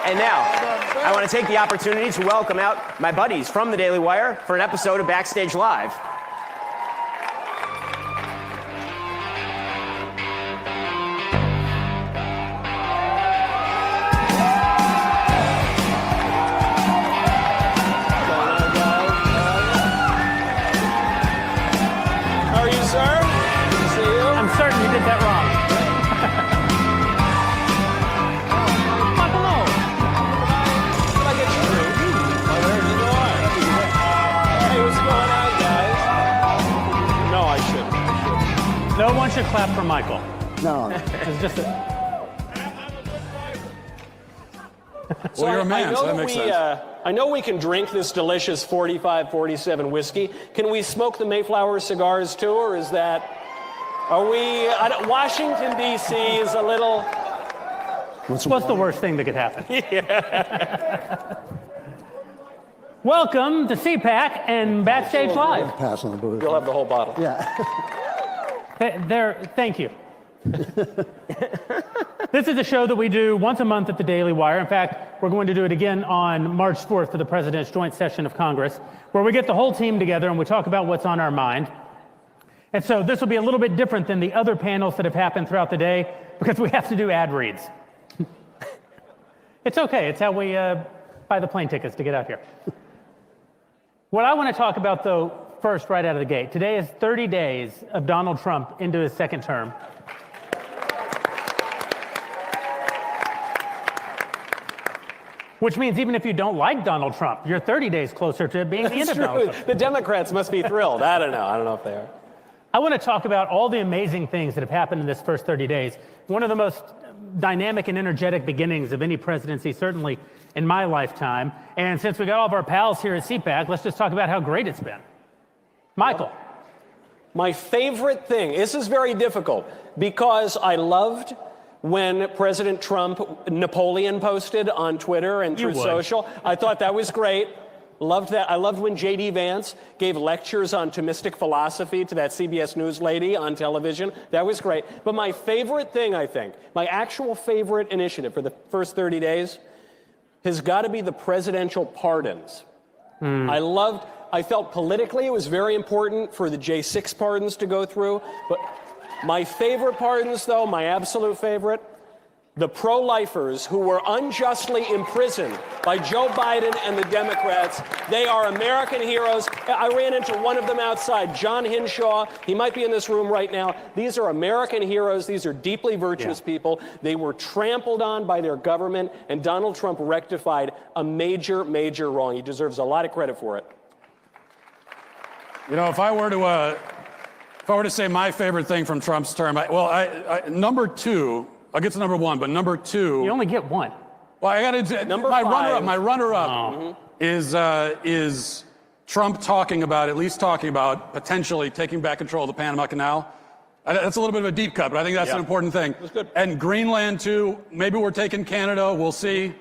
And now, I want to take the opportunity to welcome out my buddies from the Daily Wire for an episode of Backstage Live. How are you, sir? Good to see you. I'm certain you did that wrong. No one should clap for Michael. No. It's just So well, you're a man, so that makes sense. I know we can drink this delicious 45, 47 whiskey. Can we smoke the Mayflower cigars too, or is that... Are we... Washington, D.C. is a little... what's the worst thing that could happen? Yeah. Welcome to CPAC and Backstage Live. Pass on the booth. You'll have the whole bottle. Yeah. Thank you. This is a show that we do once a month at the Daily Wire. In fact, we're going to do it again on March 4th for the President's Joint Session of Congress, where we get the whole team together and we talk about what's on our mind. And so this will be a little bit different than the other panels that have happened throughout the day because we have to do ad reads. It's okay. It's how we buy the plane tickets to get out here. What I want to talk about, though, first, right out of the gate. Today is 30 days of Donald Trump into his second term. Which means even if you don't like Donald Trump, you're 30 days closer to being the end of Donald Trump. The Democrats must be thrilled. I don't know if they are. I want to talk about all the amazing things that have happened in this first 30 days. One of the most dynamic and energetic beginnings of any presidency, certainly in my lifetime. And since we got all of our pals here at CPAC, let's just talk about how great it's been. Michael. My favorite thing, this is very difficult, because I loved when President Trump, Napoleon posted on Twitter and through social. I thought that was great. Loved that. I loved when J.D. Vance gave lectures on Thomistic philosophy to that CBS News lady on television. That was great. But my favorite thing, I think, my actual favorite initiative for the first 30 days has got to be the presidential pardons. I felt politically it was very important for the J6 pardons to go through. But my favorite pardons, though, my absolute favorite, the pro-lifers who were unjustly imprisoned by Joe Biden and the Democrats. They are American heroes. I ran into one of them outside, John Hinshaw. He might be in this room right now. These are American heroes. These are deeply virtuous people. They were trampled on by their government, and Donald Trump rectified a major, major wrong. He deserves a lot of credit for it. You know, if I were to say my favorite thing from Trump's term, number two, I'll get to number one, but number two. You only get one. Well, I got to my runner-up is Trump at least talking about potentially taking back control of the Panama Canal. That's a little bit of a deep cut, but I think that's an important thing. That's good. And Greenland too. Maybe we're taking Canada. We'll see.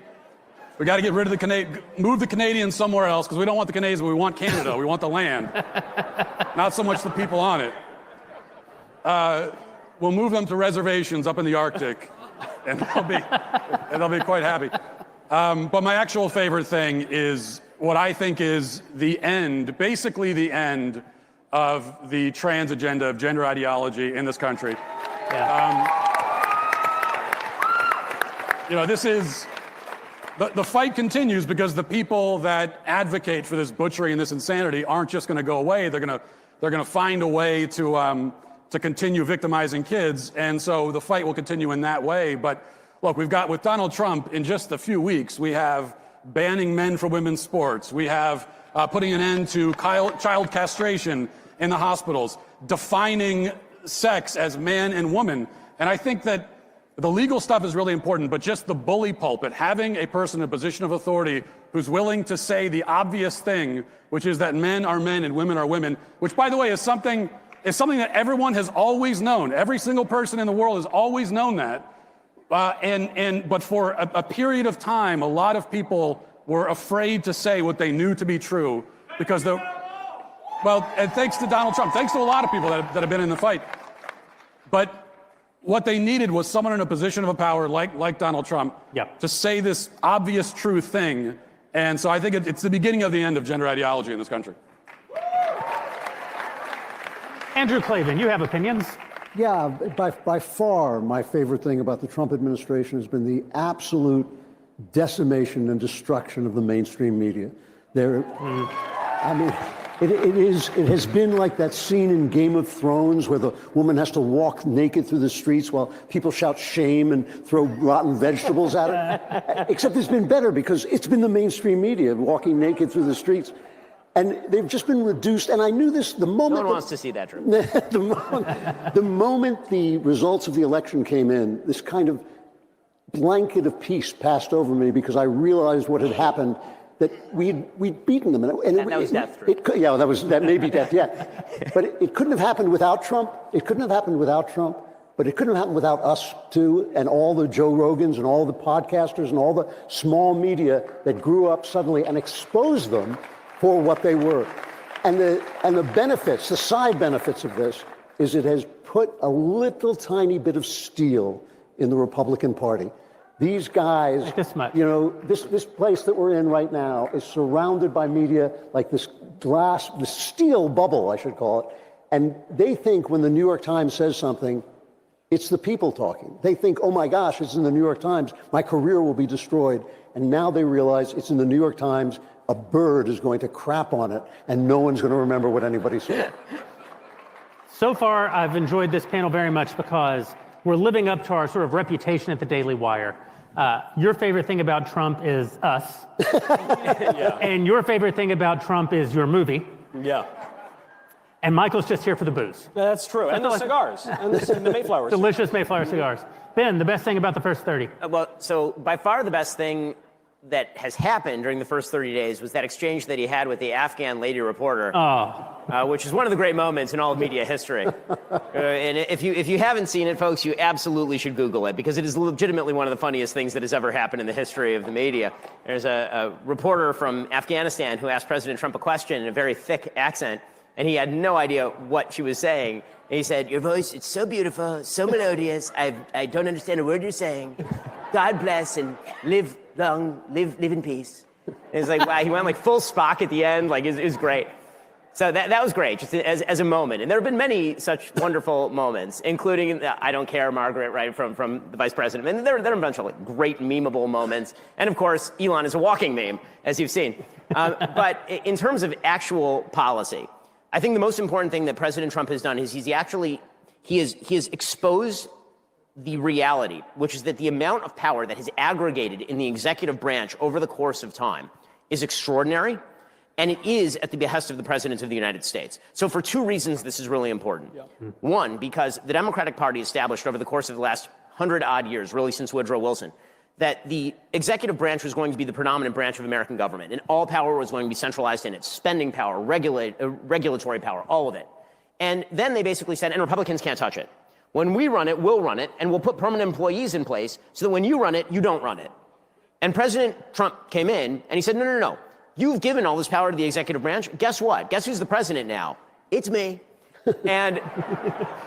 We got to get rid of move the Canadians somewhere else, because we don't want the Canadians, but we want Canada. We want the land, not so much the people on it. We'll move them to reservations up in the Arctic, and they'll be quite happy. But my actual favorite thing is what I think is basically the end of the trans agenda of gender ideology in this country. Yeah. This is. The fight continues because the people that advocate for this butchery and this insanity aren't just going to go away. They're going to find a way to continue victimizing kids, and so the fight will continue in that way. But look, we've got with Donald Trump in just a few weeks, we have banning men from women's sports. We have putting an end to child castration in the hospitals, defining sex as man and woman, and I think that. The legal stuff is really important, but just the bully pulpit, having a person in a position of authority who's willing to say the obvious thing, which is that men are men and women are women, which, by the way, is something that everyone has always known. Every single person in the world has always known that. But for a period of time, a lot of people were afraid to say what they knew to be true because and thanks to Donald Trump, thanks to a lot of people that have been in the fight. But what they needed was someone in a position of power like Donald Trump to say this obvious true thing. And so I think it's the beginning of the end of gender ideology in this country. Andrew Klavan, you have opinions? Yeah, by far, my favorite thing about the Trump administration has been the absolute decimation and destruction of the mainstream media. I mean, it has been like that scene in Game of Thrones where the woman has to walk naked through the streets while people shout shame and throw rotten vegetables at her. Except it's been better because it's been the mainstream media walking naked through the streets. And they've just been reduced. And I knew this the moment. No one wants to see that, Drew. the moment the results of the election came in, this kind of blanket of peace passed over me because I realized what had happened, that we'd beaten them. And that was death, Drew. That may be death, yeah. But it couldn't have happened without Trump. It couldn't have happened without Trump. But it couldn't have happened without us, too, and all the Joe Rogans and all the podcasters and all the small media that grew up suddenly and exposed them for what they were. And the benefits, the side benefits of this, is it has put a little tiny bit of steel in the Republican Party. These guys, like this much. you know, this place that we're in right now is surrounded by media like this steel bubble, I should call it. And they think when the New York Times says something, it's the people talking. They think, oh my gosh, it's in the New York Times, my career will be destroyed. And now they realize it's in the New York Times, a bird is going to crap on it, and no one's going to remember what anybody said. So far, I've enjoyed this panel very much because we're living up to our sort of reputation at the Daily Wire. Your favorite thing about Trump is us. And your favorite thing about Trump is your movie. Yeah. And Michael's just here for the booze. That's true. And the cigars. And the Mayflowers. Delicious Mayflower cigars. Ben, the best thing about the first 30? Well, so by far the best thing that has happened during the first 30 days was that exchange that he had with the Afghan lady reporter, which is one of the great moments in all of media history. And if you haven't seen it, folks, you absolutely should Google it because it is legitimately one of the funniest things that has ever happened in the history of the media. There's a reporter from Afghanistan who asked President Trump a question in a very thick accent, and he had no idea what she was saying. And he said, "Your voice, it's so beautiful, so melodious. I don't understand a word you're saying. God bless and live long, live in peace." And it's like, wow, he went like full Spock at the end. Like, it was great. So that was great, just as a moment. And there have been many such wonderful moments, including I Don't Care, Margaret, right, from the vice president. And there are a bunch of like great memeable moments. And of course, Elon is a walking meme, as you've seen. But in terms of actual policy, I think the most important thing that President Trump has done is he has exposed the reality, which is that the amount of power that has aggregated in the executive branch over the course of time is extraordinary, and it is at the behest of the President of the United States. So for two reasons, this is really important. One, because the Democratic Party established over the course of the last 100-odd years, really since Woodrow Wilson, that the executive branch was going to be the predominant branch of American government, and all power was going to be centralized in it, spending power, regulatory power, all of it. And then they basically said, and Republicans can't touch it. When we run it, we'll run it, and we'll put permanent employees in place so that when you run it, you don't run it. And President Trump came in, and he said, no. You've given all this power to the executive branch. Guess what? Guess who's the president now? It's me. And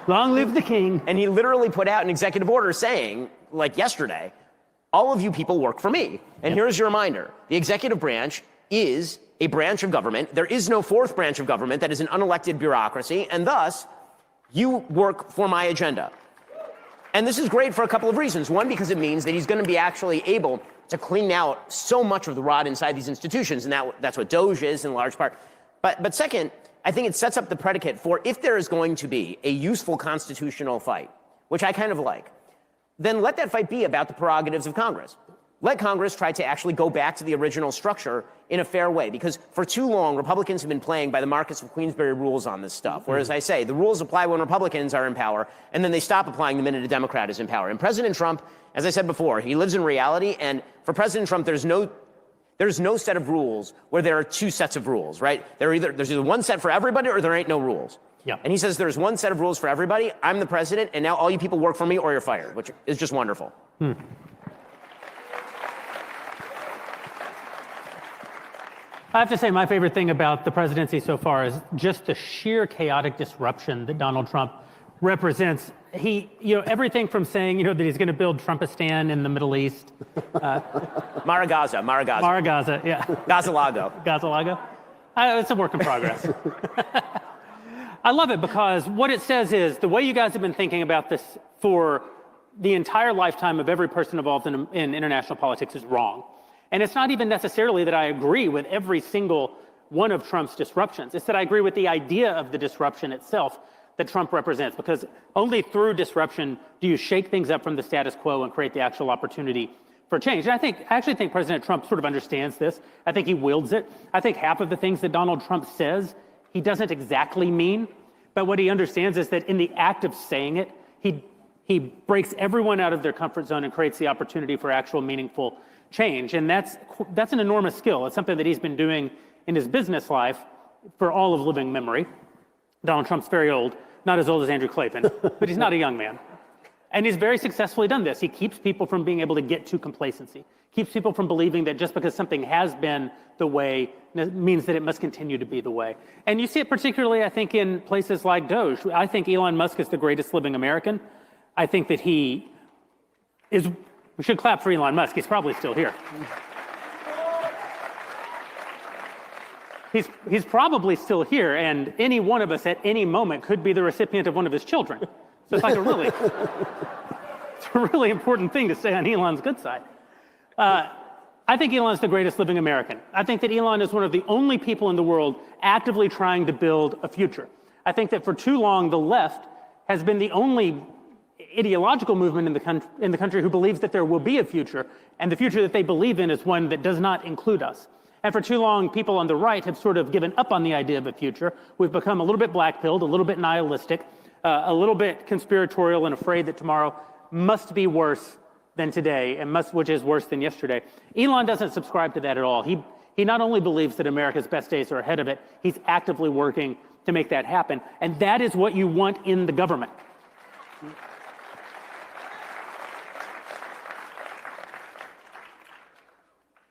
long live the king. And he literally put out an executive order saying, like yesterday, all of you people work for me. And here's your reminder. The executive branch is a branch of government. There is no fourth branch of government that is an unelected bureaucracy, and thus, you work for my agenda. And this is great for a couple of reasons. One, because it means that he's going to be actually able to clean out so much of the rot inside these institutions, and that's what DOJ is in large part. But second, I think it sets up the predicate for if there is going to be a useful constitutional fight, which I kind of like, then let that fight be about the prerogatives of Congress. Let Congress try to actually go back to the original structure in a fair way, because for too long, Republicans have been playing by the Marcus of Queensberry rules on this stuff, where, as I say, the rules apply when Republicans are in power, and then they stop applying the minute a Democrat is in power. And President Trump, as I said before, he lives in reality, and for President Trump, there's no set of rules where there are two sets of rules, right? There's either one set for everybody or there ain't no rules. Yeah. And he says there's one set of rules for everybody. I'm the president, and now all you people work for me or you're fired, which is just wonderful. I have to say my favorite thing about the presidency so far is just the sheer chaotic disruption that Donald Trump represents, everything from saying, that he's going to build Trumpistan in the Middle East. Maragaza. Maragaza, yeah. Gazalago. It's a work in progress. I love it because what it says is the way you guys have been thinking about this for the entire lifetime of every person involved in international politics is wrong. And it's not even necessarily that I agree with every single one of Trump's disruptions. It's that I agree with the idea of the disruption itself that Trump represents, because only through disruption do you shake things up from the status quo and create the actual opportunity for change. And I actually think President Trump sort of understands this. I think he wields it. I think half of the things that Donald Trump says, he doesn't exactly mean, but what he understands is that in the act of saying it, he breaks everyone out of their comfort zone and creates the opportunity for actual meaningful change. And that's an enormous skill. It's something that he's been doing in his business life for all of living memory. Donald Trump's very old, not as old as Andrew Klavan, but he's not a young man. And he's very successfully done this. He keeps people from being able to get to complacency, keeps people from believing that just because something has been the way means that it must continue to be the way. And you see it particularly, I think, in places like Doge. I think Elon Musk is the greatest living American. I think that we should clap for Elon Musk. He's probably still here. He's probably still here, and any one of us at any moment could be the recipient of one of his children. So it's like it's a really important thing to say on Elon's good side. I think Elon's the greatest living American. I think that Elon is one of the only people in the world actively trying to build a future. I think that for too long, the left has been the only ideological movement in the country who believes that there will be a future, and the future that they believe in is one that does not include us. And for too long, people on the right have sort of given up on the idea of a future. We've become a little bit black-pilled, a little bit nihilistic, a little bit conspiratorial and afraid that tomorrow must be worse than today, and which is worse than yesterday. Elon doesn't subscribe to that at all. He not only believes that America's best days are ahead of it, he's actively working to make that happen. And that is what you want in the government.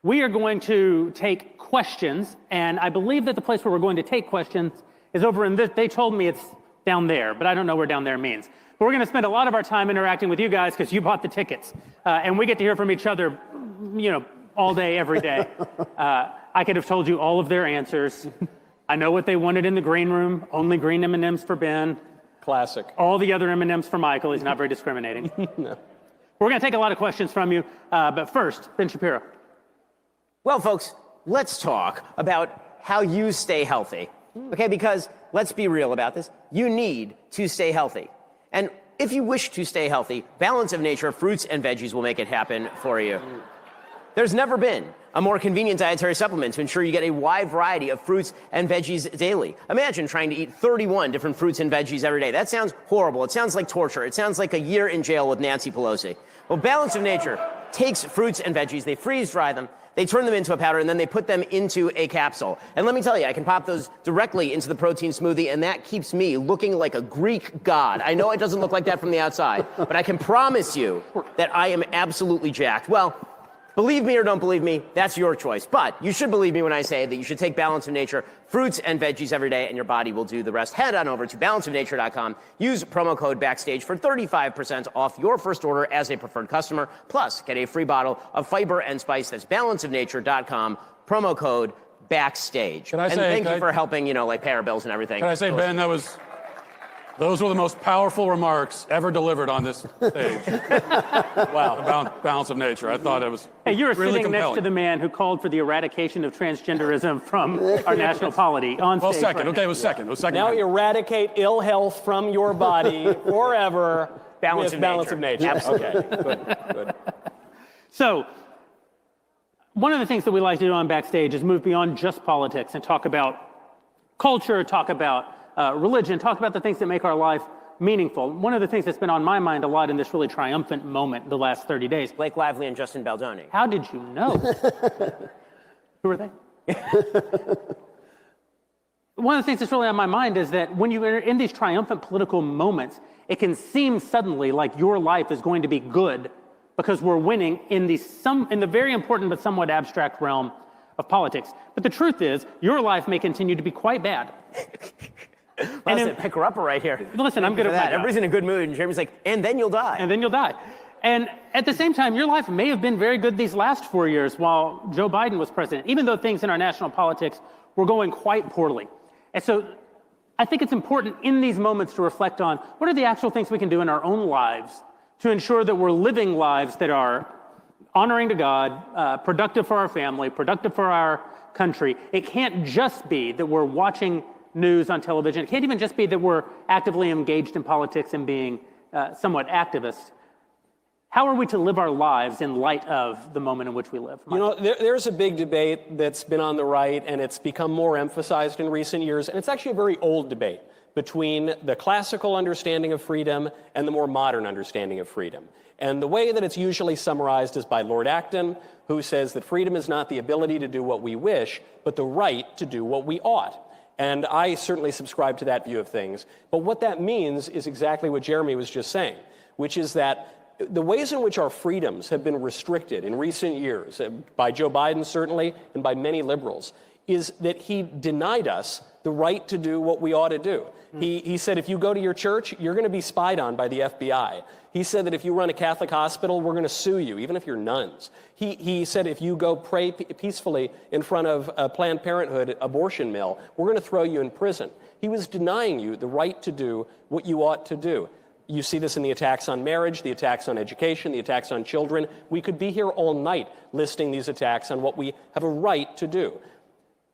We are going to take questions, and I believe that the place where we're going to take questions is over in this. They told me it's down there, but I don't know where down there means. But we're going to spend a lot of our time interacting with you guys because you bought the tickets, and we get to hear from each other, all day, every day. I could have told you all of their answers. I know what they wanted in the green room. Only green M&Ms for Ben. Classic. All the other M&Ms for Michael. He's not very discriminating. No. We're going to take a lot of questions from you, but first, Ben Shapiro. Well, folks, let's talk about how you stay healthy, okay? Because let's be real about this. You need to stay healthy. And if you wish to stay healthy, Balance of Nature fruits and veggies will make it happen for you. There's never been a more convenient dietary supplement to ensure you get a wide variety of fruits and veggies daily. Imagine trying to eat 31 different fruits and veggies every day. That sounds horrible. It sounds like torture. It sounds like a year in jail with Nancy Pelosi. Well, Balance of Nature takes fruits and veggies, they freeze dry them, they turn them into a powder, and then they put them into a capsule. And let me tell you, I can pop those directly into the protein smoothie, and that keeps me looking like a Greek god. I know it doesn't look like that from the outside, but I can promise you that I am absolutely jacked. Well, believe me or don't believe me, that's your choice. But you should believe me when I say that you should take Balance of Nature fruits and veggies every day, and your body will do the rest. Head on over to balanceofnature.com. Use promo code BACKSTAGE for 35% off your first order as a preferred customer. Plus, get a free bottle of fiber and spice. That's balanceofnature.com. Promo code BACKSTAGE. Can I say, thank you for helping, pay our bills and everything. Can I say, Ben, those were the most powerful remarks ever delivered on this stage. Wow. About Balance of Nature. I thought it was Hey, you were really sitting compelling. next to the man who called for the eradication of transgenderism from our national polity on stage. Well, second. right Okay, now. it was second. It was second. Now eradicate ill health from your body forever. Balance with of Balance Nature. of Nature. Absolutely. Okay, good. So, one of the things that we like to do on Backstage is move beyond just politics and talk about culture, talk about religion, talk about the things that make our life meaningful. One of the things that's been on my mind a lot in this really triumphant moment the last 30 days. Blake Lively and Justin Baldoni. How did you know? Who are they? One of the things that's really on my mind is that when you are in these triumphant political moments, it can seem suddenly like your life is going to be good because we're winning in the very important but somewhat abstract realm of politics. But the truth is, your life may continue to be quite bad. Listen, pick her up right here. Listen, I'm good at that. my job. Everybody's in a good mood, and Jeremy's like, and then you'll die. And then you'll die. And at the same time, your life may have been very good these last 4 years while Joe Biden was president, even though things in our national politics were going quite poorly. And so I think it's important in these moments to reflect on what are the actual things we can do in our own lives to ensure that we're living lives that are honoring to God, productive for our family, productive for our country. It can't just be that we're watching news on television. It can't even just be that we're actively engaged in politics and being somewhat activists. How are we to live our lives in light of the moment in which we live? You know, there's a big debate that's been on the right, and it's become more emphasized in recent years, and it's actually a very old debate between the classical understanding of freedom and the more modern understanding of freedom. And the way that it's usually summarized is by Lord Acton, who says that freedom is not the ability to do what we wish, but the right to do what we ought. And I certainly subscribe to that view of things. But what that means is exactly what Jeremy was just saying, which is that the ways in which our freedoms have been restricted in recent years, by Joe Biden certainly, and by many liberals, is that he denied us the right to do what we ought to do. He said, if you go to your church, you're going to be spied on by the FBI. He said that if you run a Catholic hospital, we're going to sue you, even if you're nuns. He said if you go pray peacefully in front of a Planned Parenthood abortion mill, we're going to throw you in prison. He was denying you the right to do what you ought to do. You see this in the attacks on marriage, the attacks on education, the attacks on children. We could be here all night listing these attacks on what we have a right to do.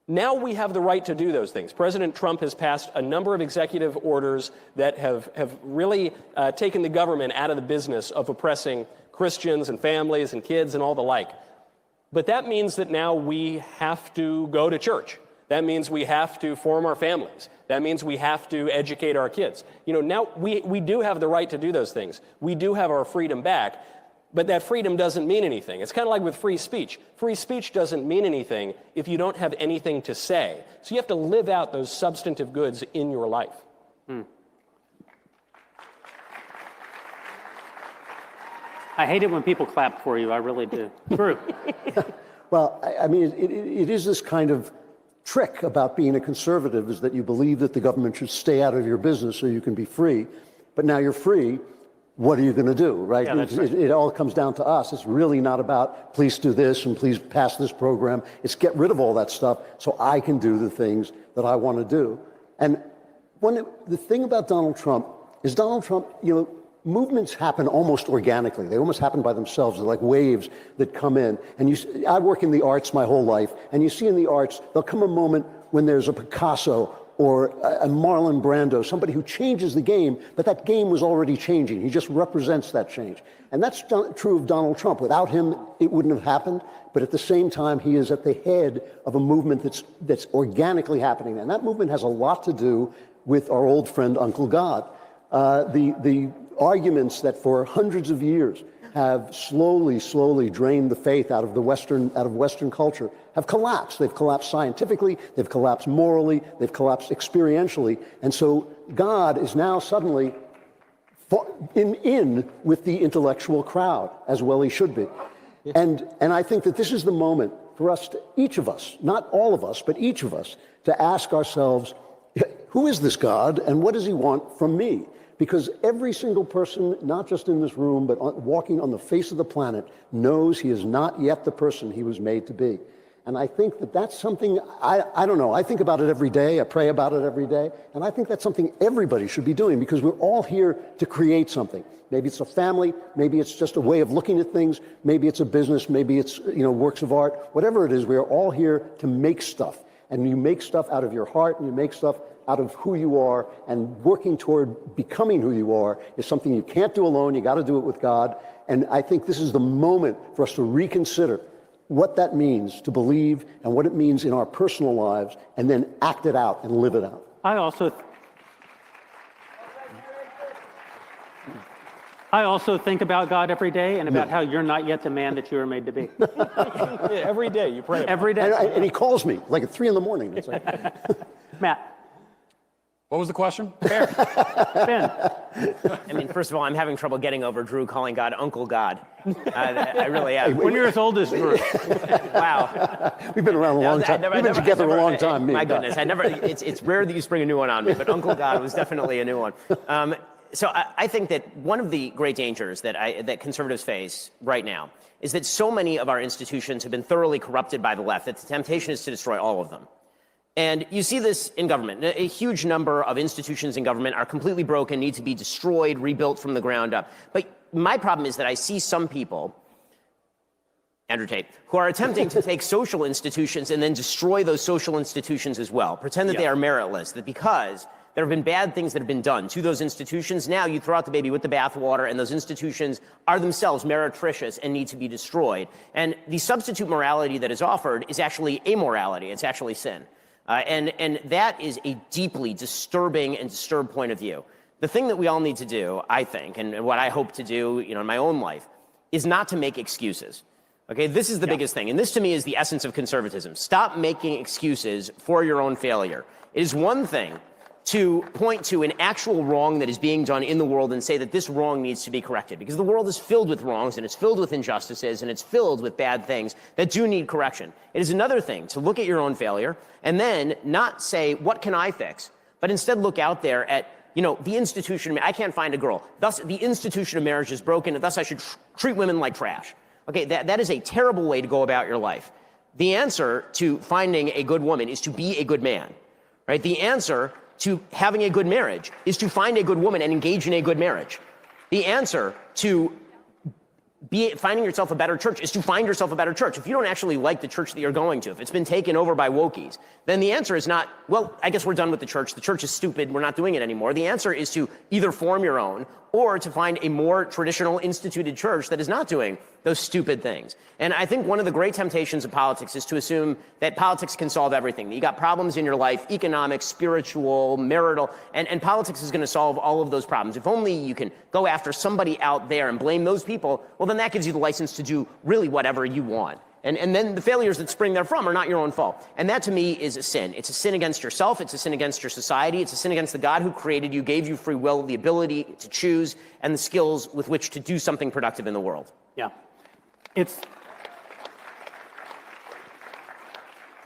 Now we have the right to do those things. President Trump has passed a number of executive orders that have really taken the government out of the business of oppressing Christians and families and kids and all the like. But that means that now we have to go to church. That means we have to form our families. That means we have to educate our kids. You know, now we do have the right to do those things. We do have our freedom back, but that freedom doesn't mean anything. It's kind of like with free speech. Free speech doesn't mean anything if you don't have anything to say. So you have to live out those substantive goods in your life. I hate it when people clap for you. I really do. True. Well, I mean, it is this kind of trick about being a conservative, is that you believe that the government should stay out of your business so you can be free. But now you're free. What are you going to do, right? Yeah, that's right. It all comes down to us. It's really not about please do this and please pass this program. It's get rid of all that stuff so I can do the things that I want to do. And the thing about Donald Trump is you know, movements happen almost organically. They almost happen by themselves. They're like waves that come in. And I work in the arts my whole life, and you see in the arts, there'll come a moment when there's a Picasso or a Marlon Brando, somebody who changes the game, but that game was already changing. He just represents that change. And that's true of Donald Trump. Without him, it wouldn't have happened. But at the same time, he is at the head of a movement that's organically happening. And that movement has a lot to do with our old friend, Uncle God. The arguments that for hundreds of years have slowly drained the faith out of Western culture have collapsed. They've collapsed scientifically, they've collapsed morally, they've collapsed experientially. And so God is now suddenly in with the intellectual crowd, as well he should be. And I think that this is the moment for us, each of us, not all of us, but each of us, to ask ourselves, who is this God and what does he want from me? Because every single person, not just in this room, but walking on the face of the planet, knows he is not yet the person he was made to be. And I think that that's something, I don't know, I think about it every day, I pray about it every day, and I think that's something everybody should be doing, because we're all here to create something. Maybe it's a family, maybe it's just a way of looking at things, maybe it's a business, maybe it's, you know, works of art, whatever it is, we are all here to make stuff. And you make stuff out of your heart, and you make stuff out of who you are, and working toward becoming who you are is something you can't do alone. You got to do it with God. And I think this is the moment for us to reconsider what that means to believe and what it means in our personal lives, and then act it out and live it out. I also think about God every day and about how you're not yet the man that you were made to be. Every day you pray. Every day. And he calls me like at 3 a.m. It's like, Matt. What was the question? Ben. I mean, first of all, I'm having trouble getting over Drew calling God Uncle God. I really am. When you're as old as Drew. Wow. We've been around a long time. We've been together a long time. My goodness, it's rare that you spring a new one on me, but Uncle God was definitely a new one. So I think that one of the great dangers that conservatives face right now is that so many of our institutions have been thoroughly corrupted by the left that the temptation is to destroy all of them. And you see this in government. A huge number of institutions in government are completely broken, need to be destroyed, rebuilt from the ground up. But my problem is that I see some people, Andrew Tate, who are attempting to take social institutions and then destroy those social institutions as well. Pretend that they are meritless, that because there have been bad things that have been done to those institutions, now you throw out the baby with the bathwater, and those institutions are themselves meretricious and need to be destroyed. And the substitute morality that is offered is actually amorality. It's actually sin. And that is a deeply disturbing and disturbed point of view. The thing that we all need to do, I think, and what I hope to do, in my own life, is not to make excuses. Okay, this is the biggest thing. And this, to me, is the essence of conservatism. Stop making excuses for your own failure. It is one thing to point to an actual wrong that is being done in the world and say that this wrong needs to be corrected, because the world is filled with wrongs and it's filled with injustices and it's filled with bad things that do need correction. It is another thing to look at your own failure and then not say, what can I fix? But instead look out there at, the institution. I can't find a girl. Thus, the institution of marriage is broken, and thus I should treat women like trash. Okay, that is a terrible way to go about your life. The answer to finding a good woman is to be a good man, right? The answer to having a good marriage is to find a good woman and engage in a good marriage. The answer to finding yourself a better church is to find yourself a better church. If you don't actually like the church that you're going to, if it's been taken over by wokies, then the answer is not, well, I guess we're done with the church. The church is stupid. We're not doing it anymore. The answer is to either form your own or to find a more traditional instituted church that is not doing those stupid things. And I think one of the great temptations of politics is to assume that politics can solve everything. You got problems in your life, economic, spiritual, marital, and politics is going to solve all of those problems. If only you can go after somebody out there and blame those people, well, then that gives you the license to do really whatever you want. And then the failures that spring therefrom are not your own fault. And that, to me, is a sin. It's a sin against yourself. It's a sin against your society. It's a sin against the God who created you, gave you free will, the ability to choose, and the skills with which to do something productive in the world. Yeah.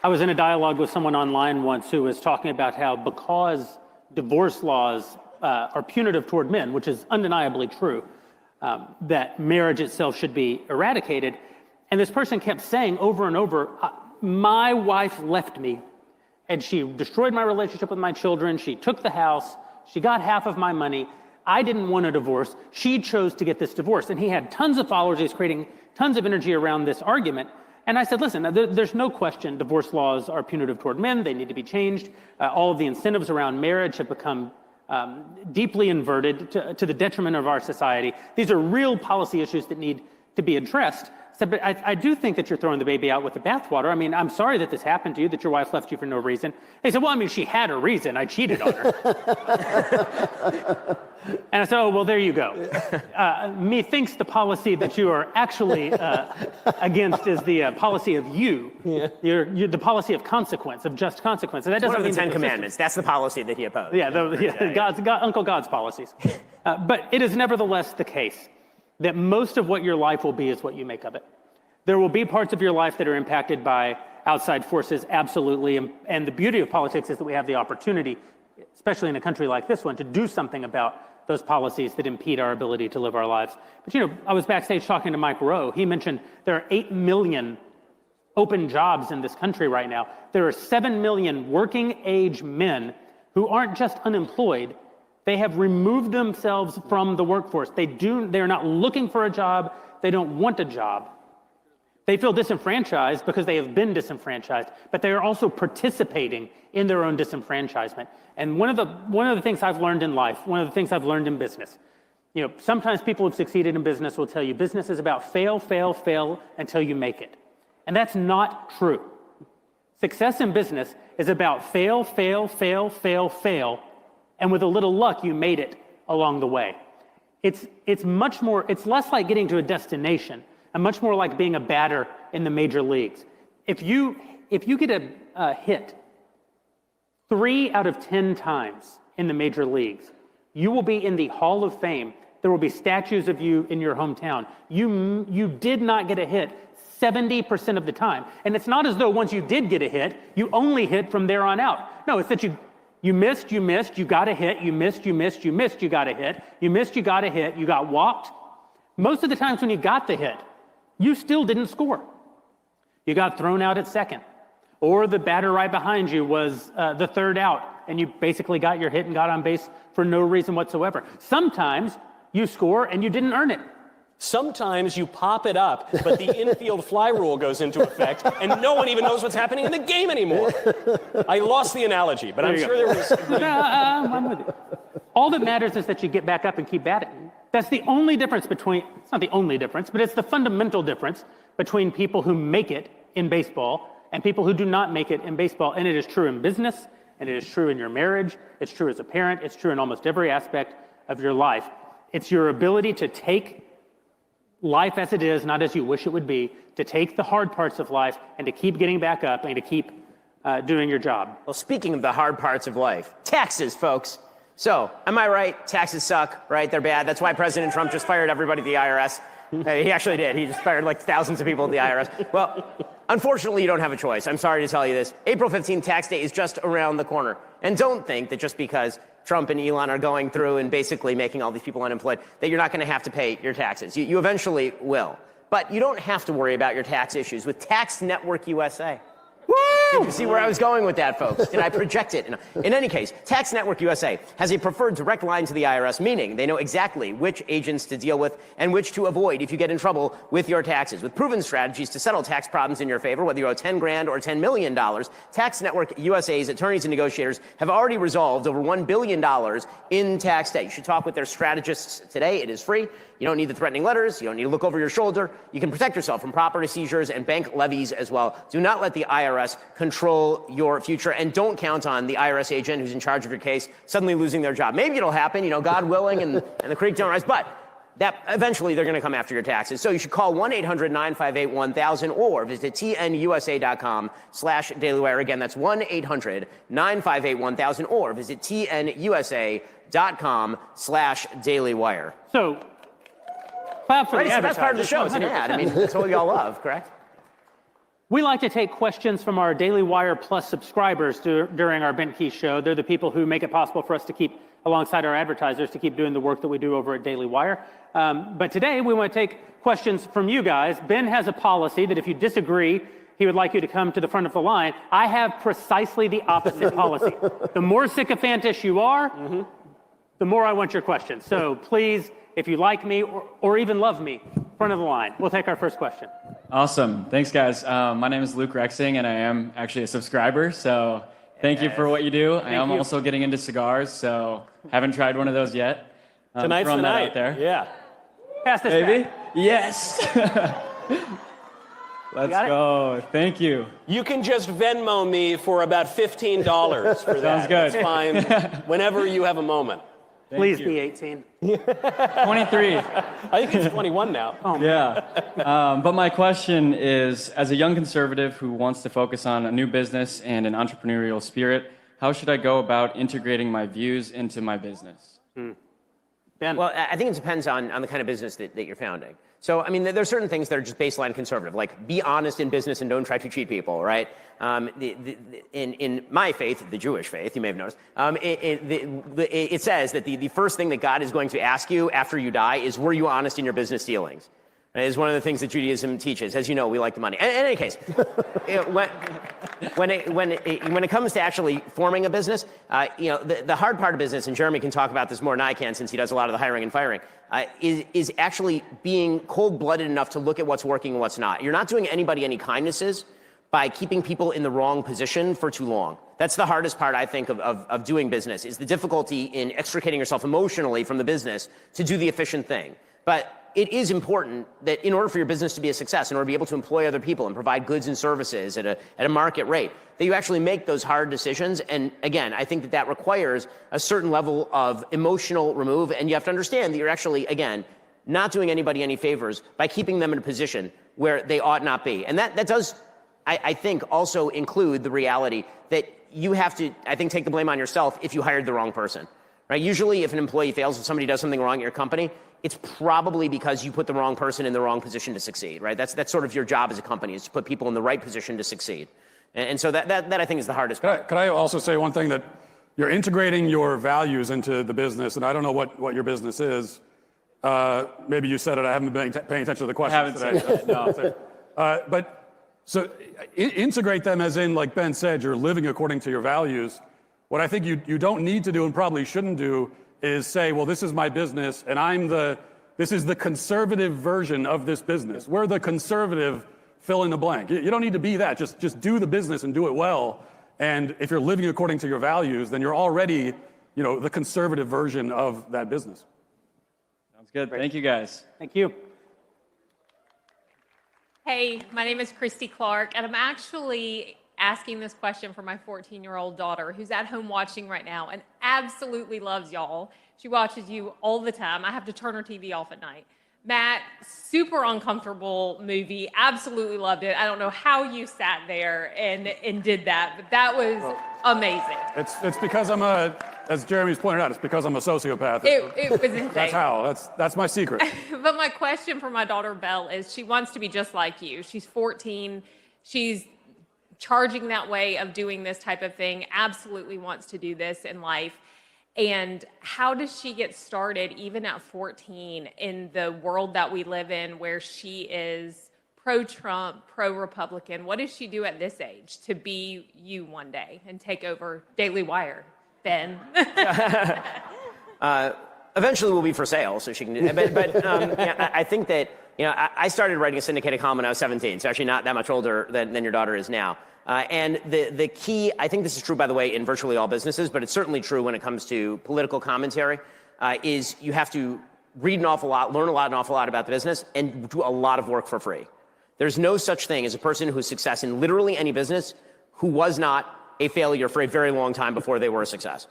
I was in a dialogue with someone online once who was talking about how because divorce laws are punitive toward men, which is undeniably true, that marriage itself should be eradicated. And this person kept saying over and over, my wife left me and she destroyed my relationship with my children. She took the house. She got half of my money. I didn't want a divorce. She chose to get this divorce. And he had tons of followers. He's creating tons of energy around this argument. And I said, listen, there's no question divorce laws are punitive toward men. They need to be changed. All of the incentives around marriage have become deeply inverted to the detriment of our society. These are real policy issues that need to be addressed. So, but I do think that you're throwing the baby out with the bathwater. I mean, I'm sorry that this happened to you, that your wife left you for no reason. They said, well, I mean, she had a reason. I cheated on her. And I said, oh, well, there you go. Methinks the policy that you are actually against is the policy of you. Yeah. You're the policy of consequence, of just consequence. And that doesn't mean one of the Ten Commandments. That's the policy that he opposed. Yeah, Uncle God's policies. But it is nevertheless the case that most of what your life will be is what you make of it. There will be parts of your life that are impacted by outside forces, absolutely. And the beauty of politics is that we have the opportunity, especially in a country like this one, to do something about those policies that impede our ability to live our lives. But I was backstage talking to Mike Rowe. He mentioned there are 8 million open jobs in this country right now. There are 7 million working age men who aren't just unemployed. They have removed themselves from the workforce. They're not looking for a job. They don't want a job. They feel disenfranchised because they have been disenfranchised, but they are also participating in their own disenfranchisement. And one of the things I've learned in life, one of the things I've learned in business, sometimes people who've succeeded in business will tell you business is about fail, fail, fail until you make it. And that's not true. Success in business is about fail, fail, fail, fail, fail, and with a little luck, you made it along the way. It's less like getting to a destination and much more like being a batter in the major leagues. If you get a hit 3 out of 10 times in the major leagues, You will be in the Hall of Fame. There will be statues of you in your hometown. You did not get a hit 70% of the time. And it's not as though once you did get a hit, you only hit from there on out. No, it's that you missed, you got a hit, you missed, you got a hit, you missed, you got a hit, you got walked. Most of the times when you got the hit, you still didn't score. You got thrown out at second. Or the batter right behind you was the third out, and you basically got your hit and got on base for no reason whatsoever. Sometimes you score and you didn't earn it. Sometimes you pop it up, but the infield fly rule goes into effect, and no one even knows what's happening in the game anymore. I lost the analogy, but I'm sure there was... I'm with you. All that matters is that you get back up and keep batting. That's the only difference between, it's not the only difference, but it's the fundamental difference between people who make it in baseball and people who do not make it in baseball. And it is true in business, and it is true in your marriage, it's true as a parent, it's true in almost every aspect of your life. It's your ability to take life as it is, not as you wish it would be, to take the hard parts of life and to keep getting back up and to keep doing your job. Well, speaking of the hard parts of life, taxes, folks. So, am I right? Taxes suck, right? They're bad. That's why President Trump just fired everybody at the IRS. He actually did. He just fired like thousands of people at the IRS. Well, unfortunately, you don't have a choice. I'm sorry to tell you this. April 15th, tax day, is just around the corner. And don't think that just because Trump and Elon are going through and basically making all these people unemployed, that you're not going to have to pay your taxes. You eventually will. But you don't have to worry about your tax issues with Tax Network USA. Woo! You see where I was going with that, folks? Did I project it? In any case, Tax Network USA has a preferred direct line to the IRS, meaning they know exactly which agents to deal with and which to avoid if you get in trouble with your taxes. With proven strategies to settle tax problems in your favor, whether you owe 10 grand or $10 million, Tax Network USA's attorneys and negotiators have already resolved over $1 billion in tax debt. You should talk with their strategists today. It is free. You don't need the threatening letters. You don't need to look over your shoulder. You can protect yourself from property seizures and bank levies as well. Do not let the IRS control your future, and don't count on the IRS agent who's in charge of your case suddenly losing their job. Maybe it'll happen, God willing, and the creek don't rise, but that eventually they're going to come after your taxes. So you should call 1-800-958-1000 or visit tnusa.com/dailywire. Again, that's 1-800-958-1000 or visit tnusa.com/dailywire. So, clap for Right, the it's the best part of the show. It's an 100%. ad. I mean, that's what we all love, correct? We like to take questions from our Daily Wire Plus subscribers during our Ben Key show. They're the people who make it possible for us to keep, alongside our advertisers, to keep doing the work that we do over at Daily Wire. But today, we want to take questions from you guys. Ben has a policy that if you disagree, he would like you to come to the front of the line. I have precisely the opposite policy. The more sycophantish you are, the more I want your questions. So please, if you like me or even love me, front of the line. We'll take our first question. Awesome. Thanks, guys. My name is Luke Rexing, and I am actually a subscriber. So thank you for what you do. I am also getting into cigars, so haven't tried one of those yet. Tonight's the night. Out there. Yeah. Pass this Baby? back. Yes. Let's go. Thank you. You can just Venmo me for about $15 for that. Sounds good. That's fine. Whenever you have a moment. Please be 18. 23. I think it's 21 now. Oh, Yeah. But my question is, as a young conservative who wants to focus on a new business and an entrepreneurial spirit, how should I go about integrating my views into my business? Ben. Well, I think it depends on the kind of business that you're founding. So, I mean, there are certain things that are just baseline conservative, like be honest in business and don't try to cheat people, right? In my faith, the Jewish faith, you may have noticed, it says that the first thing that God is going to ask you after you die is, were you honest in your business dealings? It is one of the things that Judaism teaches. As you know, we like the money. In any case, when it comes to actually forming a business, the hard part of business, and Jeremy can talk about this more than I can since he does a lot of the hiring and firing, is actually being cold-blooded enough to look at what's working and what's not. You're not doing anybody any kindnesses by keeping people in the wrong position for too long. That's the hardest part, I think, of doing business, is the difficulty in extricating yourself emotionally from the business to do the efficient thing. But it is important that in order for your business to be a success, in order to be able to employ other people and provide goods and services at a market rate, that you actually make those hard decisions. And again, I think that requires a certain level of emotional remove. And you have to understand that you're actually, again, not doing anybody any favors by keeping them in a position where they ought not be. And that does, I think, also include the reality that you have to, I think, take the blame on yourself if you hired the wrong person. right? Usually if an employee fails, if somebody does something wrong at your company, it's probably because you put the wrong person in the wrong position to succeed, right? That's sort of your job as a company, is to put people in the right position to succeed. And so that I think is the hardest part. Could I also say one thing, that you're integrating your values into the business, and I don't know what your business is. Maybe you said it, I haven't been paying attention to the questions today. No. But so integrate them as in, like Ben said, you're living according to your values. What I think you don't need to do and probably shouldn't do is say, well, this is my business and this is the conservative version of this business. We're the conservative fill in the blank. You don't need to be that. Just do the business and do it well. And if you're living according to your values, then you're already, the conservative version of that business. Sounds good. Thank you, guys. Thank you. Hey, my name is Christy Clark, and I'm actually asking this question for my 14-year-old daughter, who's at home watching right now and absolutely loves y'all. She watches you all the time. I have to turn her TV off at night. Matt, super uncomfortable movie. Absolutely loved it. I don't know how you sat there and did that, but that was amazing. It's because as Jeremy's pointed out, it's because I'm a sociopath. It was insane. That's how. That's my secret. But my question for my daughter Belle is, she wants to be just like you. She's 14. She's charging that way of doing this type of thing. Absolutely wants to do this in life. And how does she get started, even at 14, in the world that we live in, where she is pro-Trump, pro-Republican? What does she do at this age to be you one day and take over Daily Wire, Ben? Eventually we'll be for sale, so she can do that. But I think that, I started writing a syndicated column when I was 17, so actually not that much older than your daughter is now. And the key, I think this is true, by the way, in virtually all businesses, but it's certainly true when it comes to political commentary, is you have to read an awful lot, learn an awful lot about the business, and do a lot of work for free. There's no such thing as a person who's success in literally any business who was not a failure for a very long time before they were a success,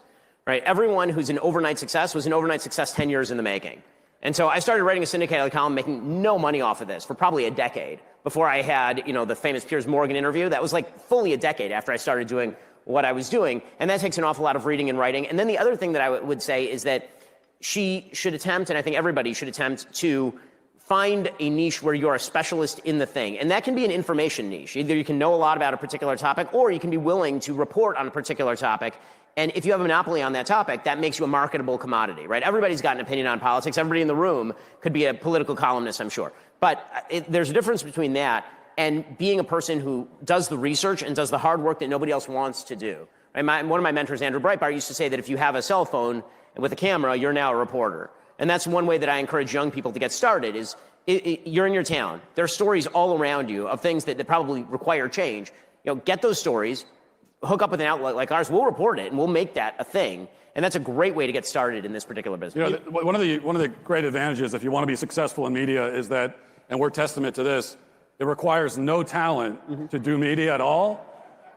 right? Everyone who's an overnight success was an overnight success 10 years in the making. And so I started writing a syndicated column, making no money off of this for probably a decade before I had, the famous Piers Morgan interview. That was like fully a decade after I started doing what I was doing. And that takes an awful lot of reading and writing. And then the other thing that I would say is that she should attempt, and I think everybody should attempt, to find a niche where you're a specialist in the thing. And that can be an information niche. Either you can know a lot about a particular topic, or you can be willing to report on a particular topic. And if you have a monopoly on that topic, that makes you a marketable commodity, right? Everybody's got an opinion on politics. Everybody in the room could be a political columnist, I'm sure. But there's a difference between that and being a person who does the research and does the hard work that nobody else wants to do. Right? One of my mentors, Andrew Breitbart, used to say that if you have a cell phone with a camera, you're now a reporter. And that's one way that I encourage young people to get started is you're in your town. There are stories all around you of things that probably require change. Get those stories, hook up with an outlet like ours, we'll report it and we'll make that a thing. And that's a great way to get started in this particular business. One of the great advantages, if you want to be successful in media, is that, and we're testament to this, it requires no talent to do media at all.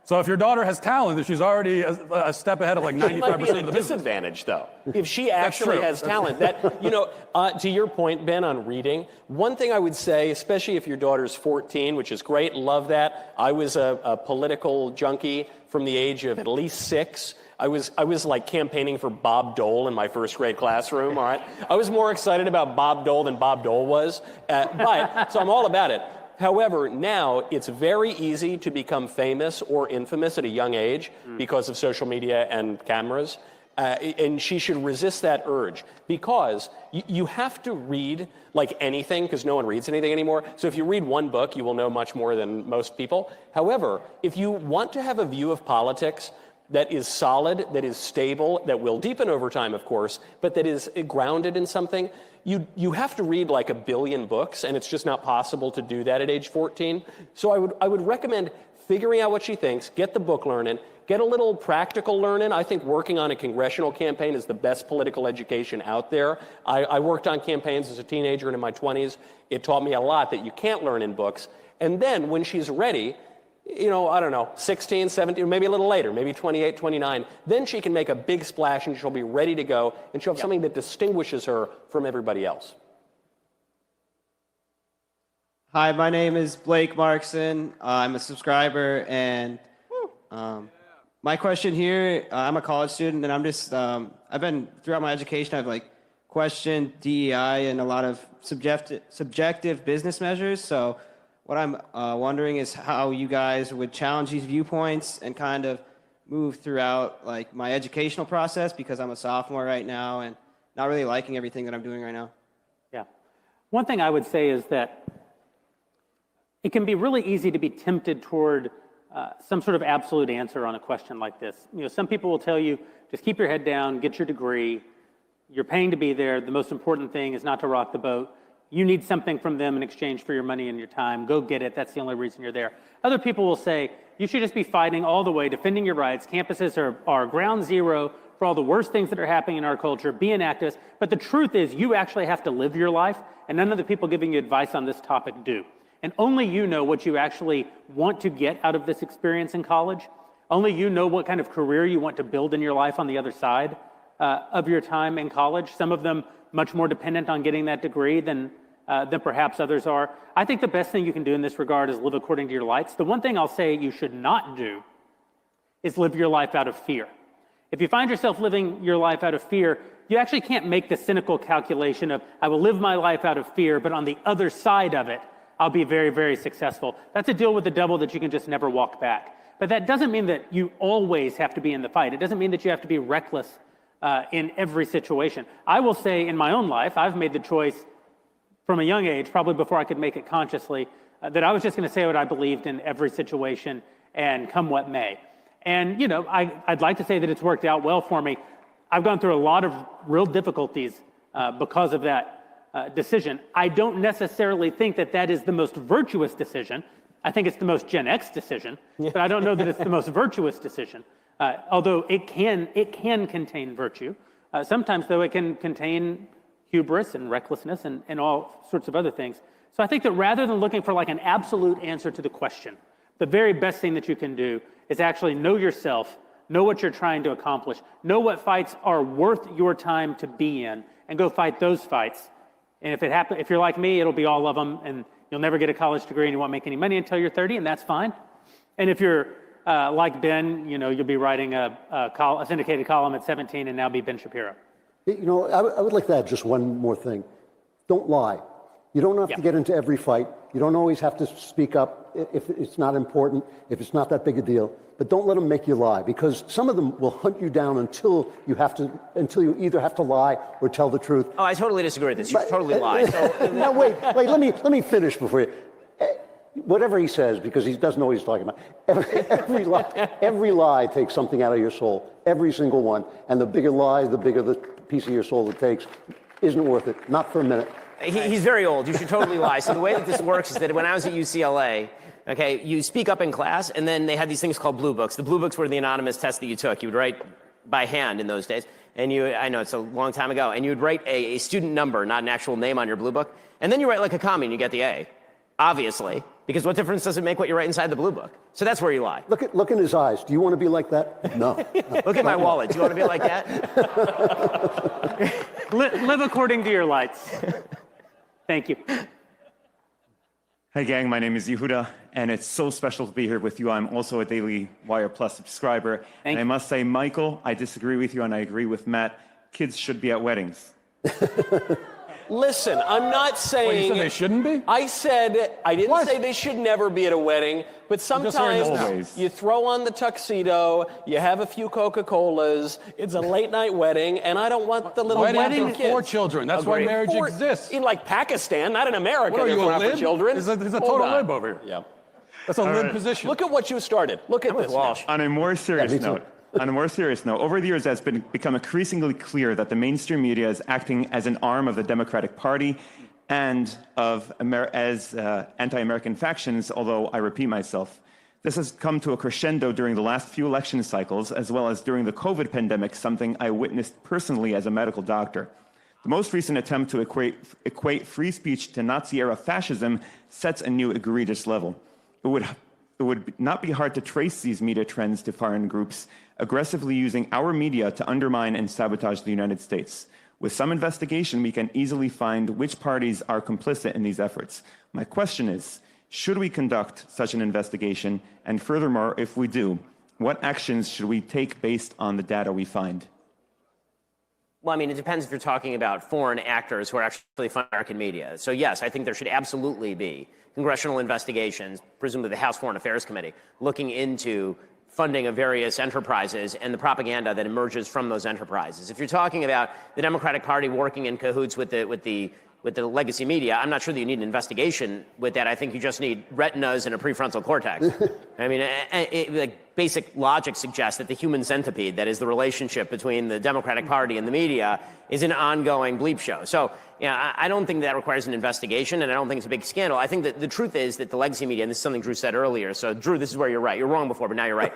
So if your daughter has talent, then she's already a step ahead of like 95% of the business. Disadvantage, though. If she actually has talent, to your point, Ben, on reading, one thing I would say, especially if your daughter's 14, which is great, love that. I was a political junkie from the age of at least 6. I was like campaigning for Bob Dole in my first grade classroom, all right? I was more excited about Bob Dole than Bob Dole was, so I'm all about it. However, now it's very easy to become famous or infamous at a young age because of social media and cameras. And she should resist that urge, because you have to read like anything, because no one reads anything anymore. So if you read one book, you will know much more than most people. However, if you want to have a view of politics that is solid, that is stable, that will deepen over time, of course, but that is grounded in something, you have to read like 1 billion books, and it's just not possible to do that at age 14. So I would recommend figuring out what she thinks, get the book learning, get a little practical learning. I think working on a congressional campaign is the best political education out there. I worked on campaigns as a teenager and in my 20s. It taught me a lot that you can't learn in books. And then when she's ready, I don't know, 16, 17, maybe a little later, maybe 28, 29, then she can make a big splash and she'll be ready to go, and she'll have something that distinguishes her from everybody else. Hi, my name is Blake Markson. I'm a subscriber, and My question here, I'm a college student, and I'm just, I've been, throughout my education, I've like questioned DEI and a lot of subjective business measures. So what I'm wondering is how you guys would challenge these viewpoints and kind of move throughout like my educational process, because I'm a sophomore right now and not really liking everything that I'm doing right now. Yeah. One thing I would say is that it can be really easy to be tempted toward some sort of absolute answer on a question like this. You know, some people will tell you, just keep your head down, get your degree. You're paying to be there. The most important thing is not to rock the boat. You need something from them in exchange for your money and your time. Go get it. That's the only reason you're there. Other people will say, you should just be fighting all the way, defending your rights. Campuses are ground zero for all the worst things that are happening in our culture. Be an activist. But the truth is, you actually have to live your life, and none of the people giving you advice on this topic do. And only you know what you actually want to get out of this experience in college. Only you know what kind of career you want to build in your life on the other side of your time in college. Some of them much more dependent on getting that degree than perhaps others are. I think the best thing you can do in this regard is live according to your lights. The one thing I'll say you should not do is live your life out of fear. If you find yourself living your life out of fear, you actually can't make the cynical calculation of, I will live my life out of fear, but on the other side of it, I'll be very, very successful. That's a deal with the devil that you can just never walk back. But that doesn't mean that you always have to be in the fight. It doesn't mean that you have to be reckless in every situation. I will say in my own life, I've made the choice from a young age, probably before I could make it consciously, that I was just going to say what I believed in every situation and come what may. And, you know, I'd like to say that it's worked out well for me. I've gone through a lot of real difficulties because of that decision. I don't necessarily think that that is the most virtuous decision. I think it's the most Gen X decision, but I don't know that it's the most virtuous decision. Although it can contain virtue. Sometimes, though, it can contain hubris and recklessness and all sorts of other things. So I think that rather than looking for like an absolute answer to the question, the very best thing that you can do is actually know yourself, know what you're trying to accomplish, know what fights are worth your time to be in, and go fight those fights. And if you're like me, it'll be all of them, and you'll never get a college degree and you won't make any money until you're 30, and that's fine. And if you're like Ben, you know, you'll be writing a syndicated column at 17 and now be Ben Shapiro. You know, I would like to add just one more thing. Don't lie. You don't have to get into every fight. You don't always have to speak up if it's not important, if it's not that big a deal. But don't let them make you lie, because some of them will hunt you down until you either have to lie or tell the truth. Oh, I totally disagree with this. You totally lie. No, wait. Let me finish before you. Whatever he says, because he doesn't know what he's talking about. Every lie takes something out of your soul. Every single one. And the bigger lie, the bigger the piece of your soul it takes. Isn't worth it. Not for a minute. He's very old. You should totally lie. So the way that this works is that when I was at UCLA, okay, you speak up in class, and then they had these things called blue books. The blue books were the anonymous test that you took. You would write by hand in those days. And I know it's a long time ago. And you would write a student number, not an actual name on your blue book. And then you write like a commie and you get the A. Obviously. Because what difference does it make what you write inside the blue book? So that's where you lie. Look in his eyes. Do you want to be like that? No. Look at my wallet. Do you want to be like that? Live according to your lights. Thank you. Hey gang, my name is Yehuda, and it's so special to be here with you. I'm also a Daily Wire Plus subscriber. And I must say, Michael, I disagree with you, and I agree with Matt. Kids should be at weddings. Listen, I'm not saying... Well, you said they shouldn't be? I said, I didn't say they should never be at a wedding, but sometimes you throw on the tuxedo, you have a few Coca-Colas, it's a late-night wedding, and I don't want the little wedding kids. For children. That's why marriage exists. In like Pakistan, not in America. What are you, a lib? For children. There's a total lib over here. Yeah. That's a lib position. Look at what you started. Look at this. Walsh. On a more serious note, over the years, it's become increasingly clear that the mainstream media is acting as an arm of the Democratic Party and of anti-American factions, although I repeat myself. This has come to a crescendo during the last few election cycles, as well as during the COVID pandemic, something I witnessed personally as a medical doctor. The most recent attempt to equate free speech to Nazi-era fascism sets a new egregious level. It would not be hard to trace these media trends to foreign groups aggressively using our media to undermine and sabotage the United States. With some investigation, we can easily find which parties are complicit in these efforts. My question is, should we conduct such an investigation? And furthermore, if we do, what actions should we take based on the data we find? Well, I mean, it depends if you're talking about foreign actors who are actually funding American media. So yes, I think there should absolutely be congressional investigations, presumably the House Foreign Affairs Committee, looking into funding of various enterprises and the propaganda that emerges from those enterprises. If you're talking about the Democratic Party working in cahoots with the legacy media, I'm not sure that you need an investigation with that. I think you just need retinas and a prefrontal cortex. I mean, like basic logic suggests that the human centipede, that is the relationship between the Democratic Party and the media, is an ongoing bleep show. So, yeah, I don't think that requires an investigation, and I don't think it's a big scandal. I think that the truth is that the legacy media, and this is something Drew said earlier, so Drew, this is where you're right. You're wrong before, but now you're right.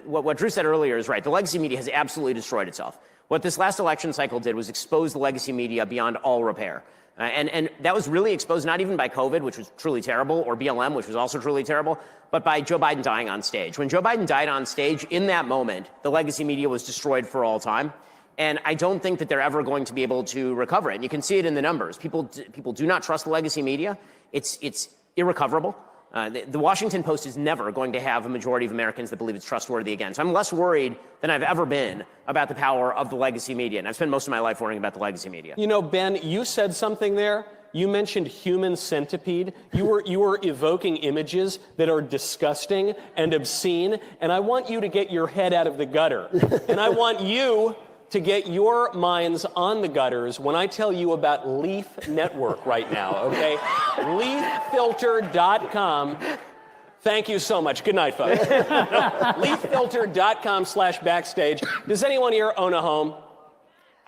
What Drew said earlier is right. The legacy media has absolutely destroyed itself. What this last election cycle did was expose the legacy media beyond all repair. And that was really exposed not even by COVID, which was truly terrible, or BLM, which was also truly terrible, but by Joe Biden dying on stage. When Joe Biden died on stage, in that moment, the legacy media was destroyed for all time. And I don't think that they're ever going to be able to recover it. And you can see it in the numbers. People do not trust the legacy media. It's irrecoverable. The Washington Post is never going to have a majority of Americans that believe it's trustworthy again. So I'm less worried than I've ever been about the power of the legacy media. And I've spent most of my life worrying about the legacy media. You know, Ben, you said something there. You mentioned human centipede. You were evoking images that are disgusting and obscene. And I want you to get your head out of the gutter. And I want you to get your minds on the gutters when I tell you about Leaf Network right now, okay? LeafFilter.com. Thank you so much. Good night, folks. LeafFilter.com/backstage. Does anyone here own a home?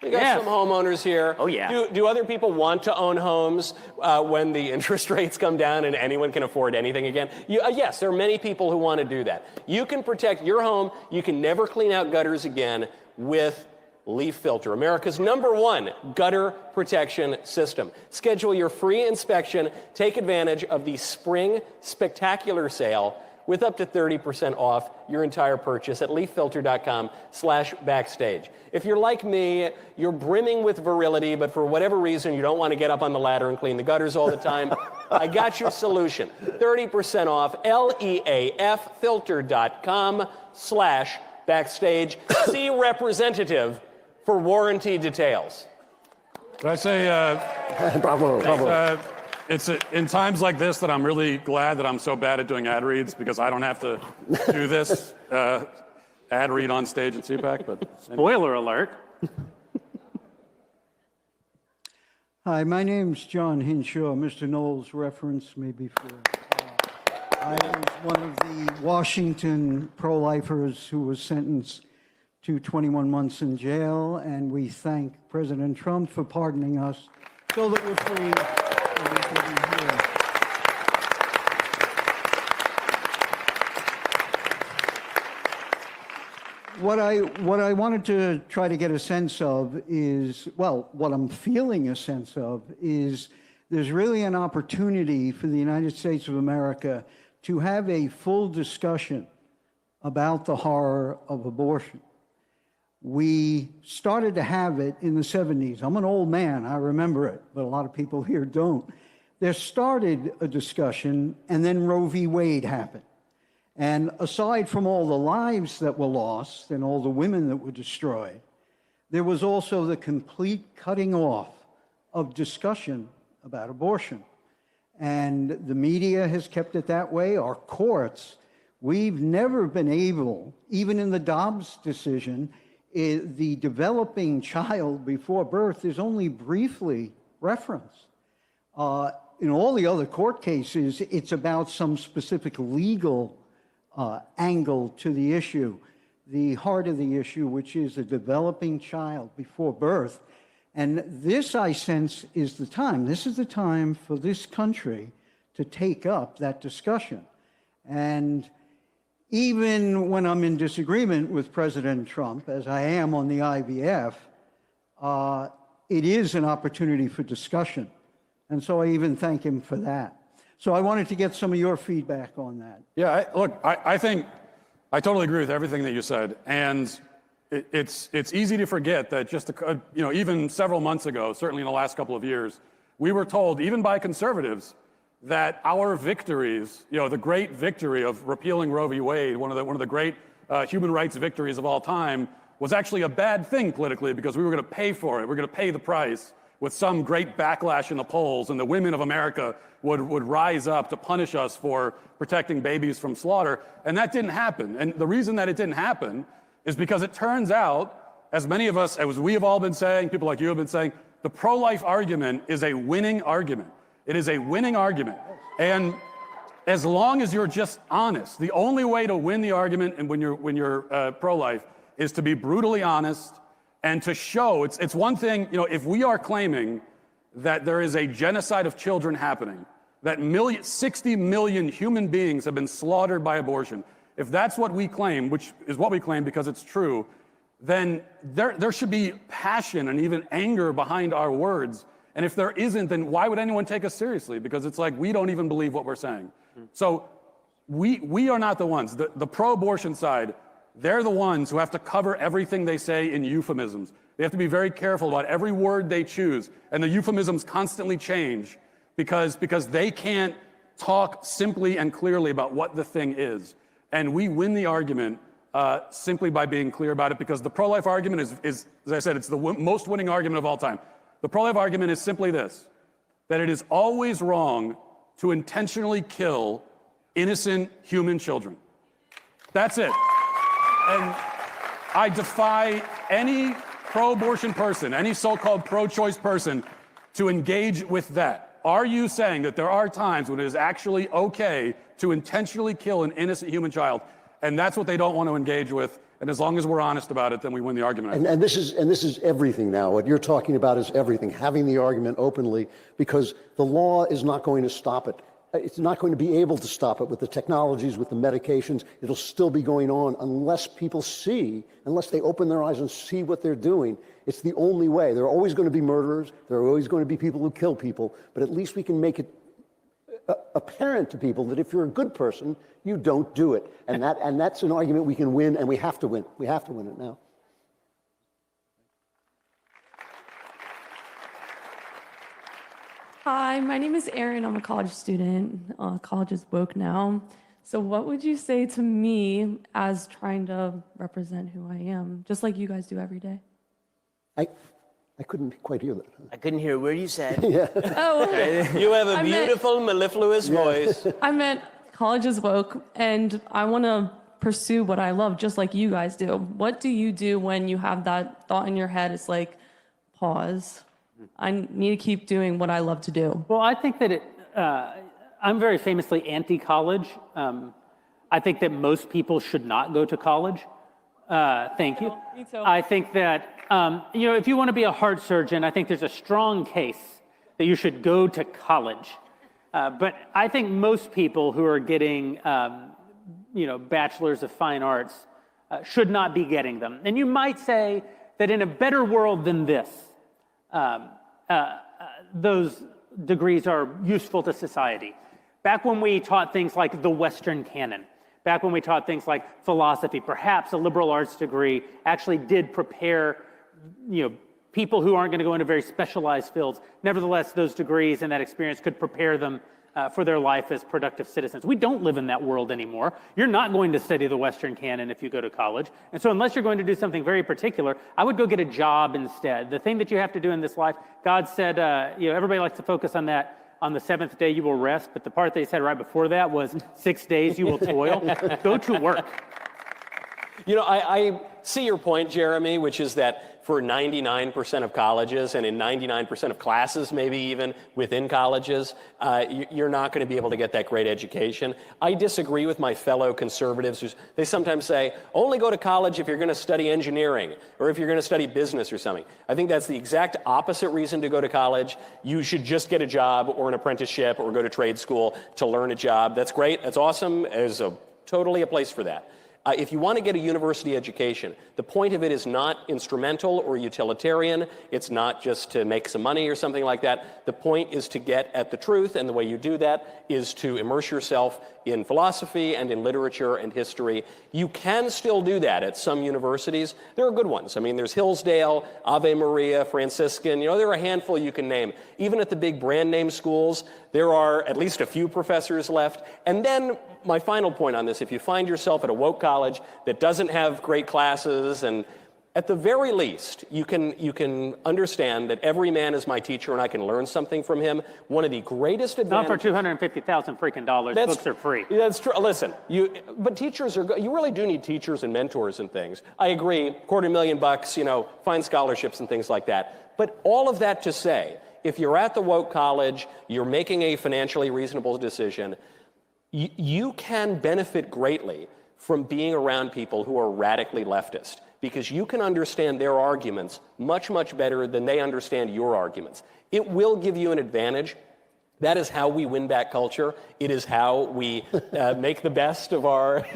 We got some homeowners here. Oh, yeah. Do other people want to own homes when the interest rates come down and anyone can afford anything again? Yes, there are many people who want to do that. You can protect your home. You can never clean out gutters again with Leaf Filter, America's #1 gutter protection system. Schedule your free inspection. Take advantage of the Spring Spectacular Sale with up to 30% off your entire purchase at leaffilter.com/backstage. If you're like me, you're brimming with virility, but for whatever reason, you don't want to get up on the ladder and clean the gutters all the time, I got your solution. 30% off, leaffilter.com/backstage. See representative for warranty details. Can I say, Bravo. it's in times like this that I'm really glad that I'm so bad at doing ad reads, because I don't have to do this ad read on stage at CPAC. But Spoiler alert. Hi, my name's John Hinshaw. Mr. Knowles referenced me before. I was one of the Washington pro-lifers who was sentenced to 21 months in jail, and we thank President Trump for pardoning us so that we're free and we can be here. What I wanted to try to get a sense of is, well, what I'm feeling a sense of is there's really an opportunity for the United States of America to have a full discussion about the horror of abortion. We started to have it in the 70s. I'm an old man, I remember it, but a lot of people here don't. There started a discussion, and then Roe v. Wade happened. And aside from all the lives that were lost and all the women that were destroyed, there was also the complete cutting off of discussion about abortion. And the media has kept it that way, our courts. We've never been able, even in the Dobbs decision, the developing child before birth is only briefly referenced. In all the other court cases, it's about some specific legal angle to the issue, the heart of the issue, which is a developing child before birth. And this, I sense, is the time. This is the time for this country to take up that discussion. And even when I'm in disagreement with President Trump, as I am on the IVF, it is an opportunity for discussion. And so I even thank him for that. So I wanted to get some of your feedback on that. yeah, I think I totally agree with everything that you said. And it's easy to forget that just even several months ago, certainly in the last couple of years, we were told, even by conservatives, that our victories, the great victory of repealing Roe v. Wade, one of the great human rights victories of all time, was actually a bad thing politically because we were going to pay for it. We're going to pay the price with some great backlash in the polls, and the women of America would rise up to punish us for protecting babies from slaughter. And that didn't happen. And the reason that it didn't happen is because it turns out, as many of us, as we have all been saying, people like you have been saying, the pro-life argument is a winning argument. It is a winning argument. And as long as you're just honest, the only way to win the argument and when you're pro-life is to be brutally honest and to show, it's one thing, if we are claiming that there is a genocide of children happening, that 60 million human beings have been slaughtered by abortion, if that's what we claim, which is what we claim because it's true, then there should be passion and even anger behind our words. And if there isn't, then why would anyone take us seriously? Because it's like we don't even believe what we're saying. So we are not the ones. The pro-abortion side, they're the ones who have to cover everything they say in euphemisms. They have to be very careful about every word they choose. And the euphemisms constantly change because they can't talk simply and clearly about what the thing is. And we win the argument simply by being clear about it, because the pro-life argument is, as I said, it's the most winning argument of all time. The pro-life argument is simply this, that it is always wrong to intentionally kill innocent human children. That's it. And I defy any pro-abortion person, any so-called pro-choice person, to engage with that. Are you saying that there are times when it is actually okay to intentionally kill an innocent human child? And that's what they don't want to engage with. And as long as we're honest about it, then we win the argument. And this is everything now. What you're talking about is everything, having the argument openly, because the law is not going to stop it. It's not going to be able to stop it with the technologies, with the medications. It'll still be going on unless people see, unless they open their eyes and see what they're doing. It's the only way. There are always going to be murderers. There are always going to be people who kill people. But at least we can make it apparent to people that if you're a good person, you don't do it. And that's an argument we can win, and we have to win. We have to win it now. Hi, my name is Erin. I'm a college student. College is woke now. So what would you say to me as trying to represent who I am, just like you guys do every day? I couldn't quite hear that. I couldn't hear a word you said. Yeah. Oh, You have a beautiful, mellifluous voice. I meant college is woke, and I want to pursue what I love, just like you guys do. What do you do when you have that thought in your head? It's like, pause. I need to keep doing what I love to do. Well, I think that I'm very famously anti-college. I think that most people should not go to college. Thank you. Me too. I think that, if you want to be a heart surgeon, I think there's a strong case that you should go to college. But I think most people who are getting, bachelors of fine arts should not be getting them. And you might say that in a better world than this, those degrees are useful to society. Back when we taught things like the Western canon, back when we taught things like philosophy, perhaps a liberal arts degree actually did prepare, people who aren't going to go into very specialized fields. Nevertheless, those degrees and that experience could prepare them for their life as productive citizens. We don't live in that world anymore. You're not going to study the Western canon if you go to college. And so unless you're going to do something very particular, I would go get a job instead. The thing that you have to do in this life, God said, everybody likes to focus on that. On the seventh day you will rest, but the part they said right before that was 6 days you will toil. Go to work. I see your point, Jeremy, which is that for 99% of colleges and in 99% of classes, maybe even within colleges, you're not going to be able to get that great education. I disagree with my fellow conservatives. They sometimes say, only go to college if you're going to study engineering or if you're going to study business or something. I think that's the exact opposite reason to go to college. You should just get a job or an apprenticeship or go to trade school to learn a job. That's great. That's awesome. There's totally a place for that. If you want to get a university education, the point of it is not instrumental or utilitarian. It's not just to make some money or something like that. The point is to get at the truth, and the way you do that is to immerse yourself in philosophy and in literature and history. You can still do that at some universities. There are good ones. I mean, there's Hillsdale, Ave Maria, Franciscan. There are a handful you can name. Even at the big brand name schools, There are at least a few professors left. And then my final point on this, if you find yourself at a woke college that doesn't have great classes, and at the very least, you can understand that every man is my teacher and I can learn something from him. One of the greatest advantages... Not for 250,000 freaking dollars. Books are free. That's true. Listen, but teachers are... You really do need teachers and mentors and things. I agree, $250,000, you know, find scholarships and things like that. But all of that to say, if you're at the woke college, you're making a financially reasonable decision, you can benefit greatly from being around people who are radically leftist, because you can understand their arguments much, much better than they understand your arguments. It will give you an advantage. That is how we win back culture. It is how we make the best of our...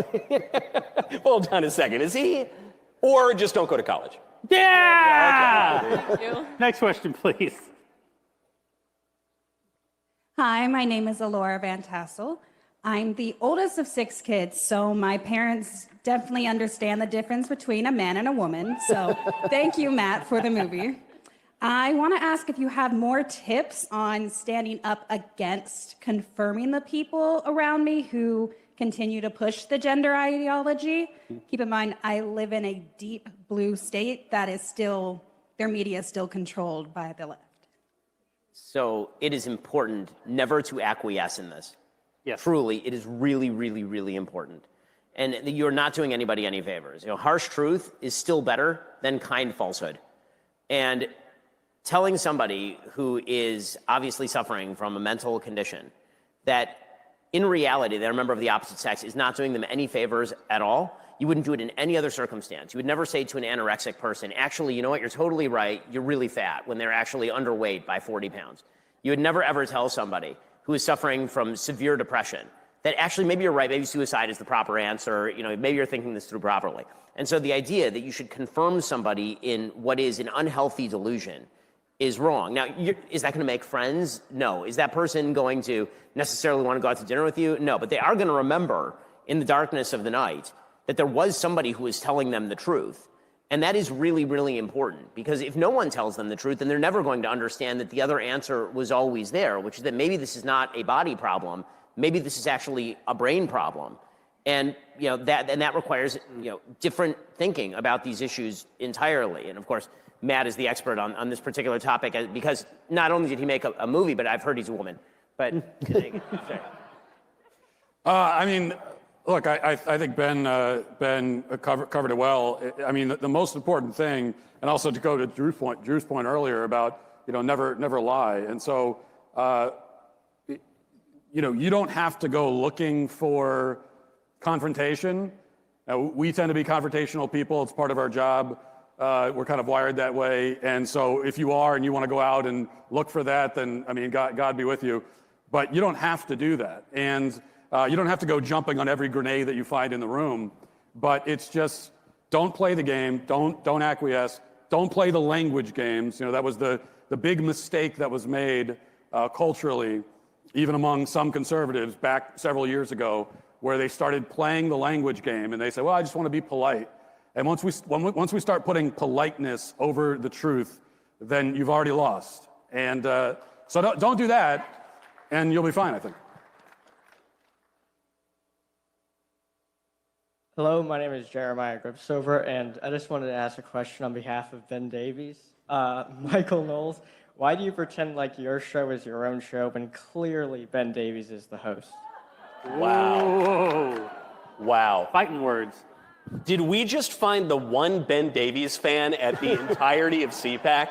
Hold on a second. Is he? Or just don't go to college. Yeah! Okay. Thank you. Next question, please. Hi, my name is Alora Van Tassel. I'm the oldest of 6 kids, so my parents definitely understand the difference between a man and a woman. So thank you, Matt, for the movie. I want to ask if you have more tips on standing up against confirming the people around me who continue to push the gender ideology. Keep in mind, I live in a deep blue state that is still, their media is still controlled by the left. So it is important never to acquiesce in this. Yes. Truly, it is really, really, really important. And you're not doing anybody any favors. You know, harsh truth is still better than kind falsehood. And telling somebody who is obviously suffering from a mental condition that in reality they're a member of the opposite sex is not doing them any favors at all, you wouldn't do it in any other circumstance. You would never say to an anorexic person, actually, you know what, you're totally right, you're really fat, when they're actually underweight by 40 pounds. You would never ever tell somebody who is suffering from severe depression that actually maybe you're right, maybe suicide is the proper answer, you know, maybe you're thinking this through properly. And so the idea that you should confirm somebody in what is an unhealthy delusion is wrong. Now, is that going to make friends? No. Is that person going to necessarily want to go out to dinner with you? No, but they are going to remember in the darkness of the night that there was somebody who was telling them the truth. And that is really, really important, because if no one tells them the truth, then they're never going to understand that the other answer was always there, which is that maybe this is not a body problem, maybe this is actually a brain problem. And you know that requires different thinking about these issues entirely. And of course, Matt is the expert on this particular topic, because not only did he make a movie, but I've heard he's a woman. But I mean, look, I think Ben covered it well. I mean, the most important thing, and also to go to Drew's point earlier about never lie. And so you don't have to go looking for confrontation. We tend to be confrontational people. It's part of our job. We're kind of wired that way. And so if you are and you want to go out and look for that, then I mean, God be with you. But you don't have to do that. And you don't have to go jumping on every grenade that you find in the room, but it's just don't play the game, don't acquiesce, don't play the language games. That was the big mistake that was made culturally, even among some conservatives back several years ago, where they started playing the language game and they said, well, I just want to be polite. And once we start putting politeness over the truth, then you've already lost. And so don't do that, and you'll be fine, I think. Hello, my name is Jeremiah Gripsover, and I just wanted to ask a question on behalf of Ben Davies. Michael Knowles, why do you pretend like your show is your own show when clearly Ben Davies is the host? Wow. Wow. Fighting words. Did we just find the one Ben Davies fan at the entirety of CPAC?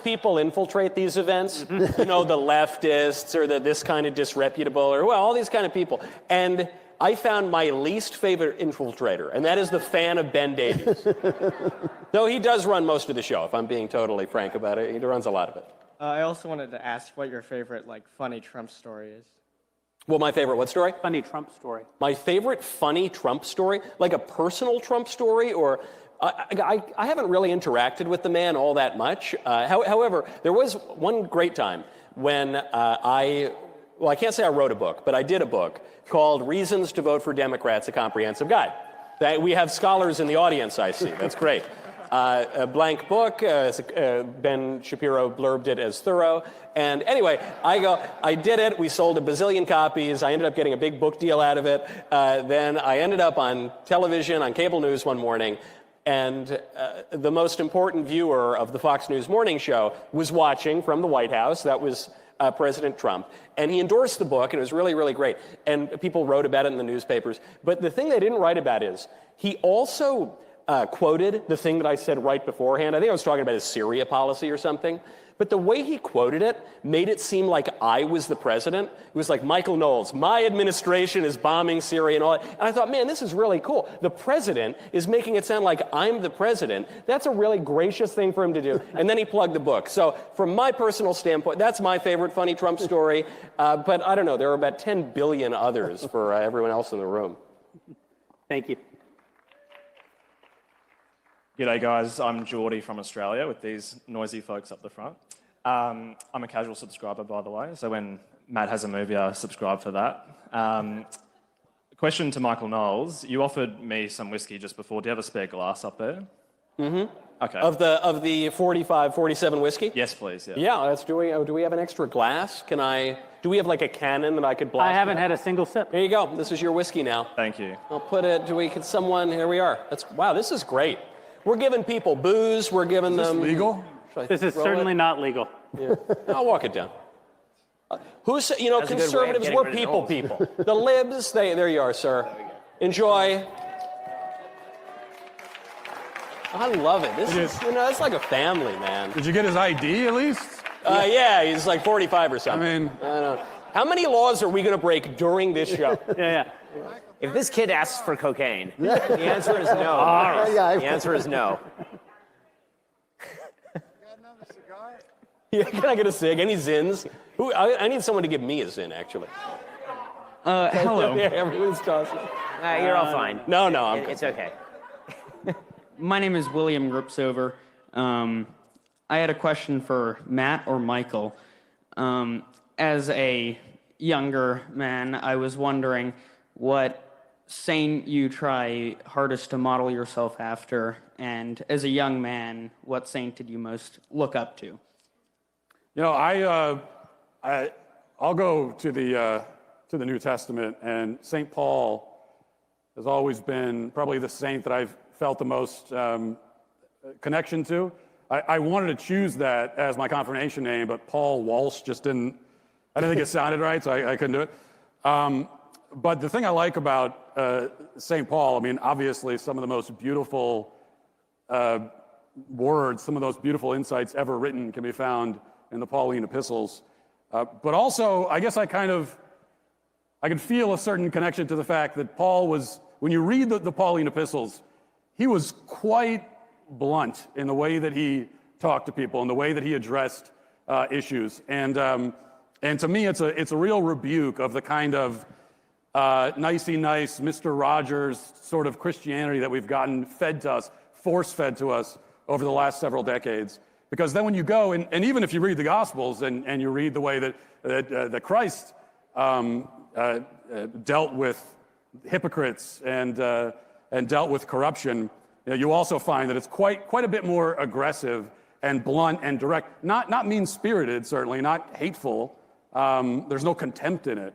People infiltrate these events, the leftists or this kind of disreputable, or all these kind of people. And I found my least favorite infiltrator, and that is the fan of Ben Davies. Though he does run most of the show, if I'm being totally frank about it. He runs a lot of it. I also wanted to ask what your favorite, funny Trump story is. Well, my favorite what story? Funny Trump story. My favorite funny Trump story? Like a personal Trump story, or... I haven't really interacted with the man all that much. However, there was one great time when I can't say I wrote a book, but I did a book called Reasons to Vote for Democrats, A Comprehensive Guide. We have scholars in the audience, I see. That's great. A blank book. Ben Shapiro blurbed it as thorough. And anyway, I did it. We sold a bazillion copies. I ended up getting a big book deal out of it. Then I ended up on television, on cable news one morning. And the most important viewer of the Fox News morning show was watching from the White House. That was President Trump. And he endorsed the book, and it was really, really great. And people wrote about it in the newspapers. But the thing they didn't write about is he also quoted the thing that I said right beforehand. I think I was talking about his Syria policy or something. But the way he quoted it made it seem like I was the president. It was like, Michael Knowles, my administration is bombing Syria and all that. And I thought, man, this is really cool. The president is making it sound like I'm the president. That's a really gracious thing for him to do. And then he plugged the book. So from my personal standpoint, that's my favorite funny Trump story. But I don't know, there are about 10 billion others for everyone else in the room. Thank you. G'day guys, I'm Geordie from Australia with these noisy folks up the front. I'm a casual subscriber, by the way, so when Matt has a movie, I subscribe for that. Question to Michael Knowles. You offered me some whiskey just before. Do you have a spare glass up there? Mm-hmm. Okay. Of the 45, 47 whiskey? Yes, please. Yeah. Yeah, do we have an extra glass? Do we have like a cannon that I could blast? I haven't had a single sip. There you go. This is your whiskey now. Thank you. I'll put it, here we are. Wow, this is great. We're giving people booze, we're giving them... Is this legal? This is certainly not legal. Yeah. I'll walk it down. Conservatives, we're people. The libs, there you are, sir. Enjoy. I love it. This is, it's like a family, man. Did you get his ID at least? Yeah, he's like 45 or something. I mean... I don't know. How many laws are we going to break during this show? Yeah. If this kid asks for cocaine, the answer is no. The answer is no. Yeah, can I get a cig? Any zins? I need someone to give me a zin, actually. Hello. Yeah, everyone's tossing. You're all fine. No, it's okay. My name is William Gripsover. I had a question for Matt or Michael. As a younger man, I was wondering what saint you try hardest to model yourself after, and as a young man, what saint did you most look up to? I'll go to the New Testament, and St. Paul has always been probably the saint that I've felt the most connection to. I wanted to choose that as my confirmation name, but Paul Walsh just didn't. I didn't think it sounded right, so I couldn't do it. But the thing I like about St. Paul, I mean, obviously some of the most beautiful words, some of those beautiful insights ever written can be found in the Pauline epistles. But also, I guess I could feel a certain connection to the fact that Paul was, when you read the Pauline epistles, he was quite blunt in the way that he talked to people and the way that he addressed issues. And to me, it's a real rebuke of the kind of nicey nice, Mr. Rogers sort of Christianity that we've gotten fed to us, force-fed to us over the last several decades. Because then when you go, and even if you read the Gospels and you read the way that Christ dealt with hypocrites and dealt with corruption, you also find that it's quite a bit more aggressive and blunt and direct. Not mean-spirited, certainly, not hateful. There's no contempt in it.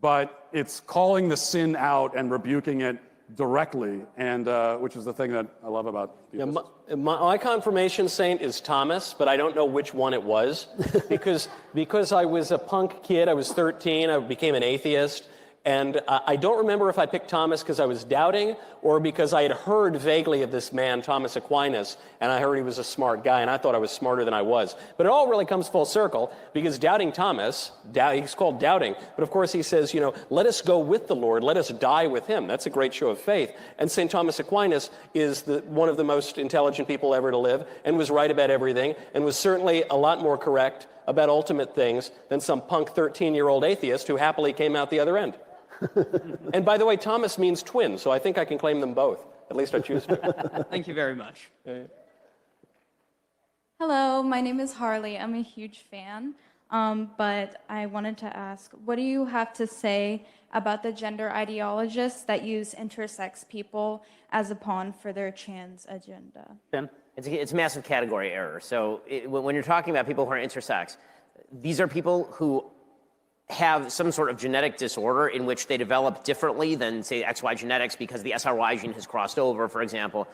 But it's calling the sin out and rebuking it directly, and which is the thing that I love about the my confirmation saint is Thomas, but I don't know which one it was because I was a punk kid. I was 13. I became an atheist. And I don't remember if I picked Thomas because I was doubting or because I had heard vaguely of this man, Thomas Aquinas, and I heard he was a smart guy, and I thought I was smarter than I was. But it all really comes full circle because doubting Thomas, he's called doubting, but of course he says, let us go with the Lord, let us die with him. That's a great show of faith. And St. Thomas Aquinas is one of the most intelligent people ever to live and was right about everything and was certainly a lot more correct about ultimate things than some punk 13-year-old atheist who happily came out the other end. And by the way, Thomas means twin, so I think I can claim them both. At least I choose to. Thank you very much. Hello, my name is Harley. I'm a huge fan, but I wanted to ask, what do you have to say about the gender ideologists that use intersex people as a pawn for their trans agenda. Ben? It's a massive category error. So when you're talking about people who are intersex, these are people who have some sort of genetic disorder in which they develop differently than, say, XY genetics because the SRY gene has crossed over, for example,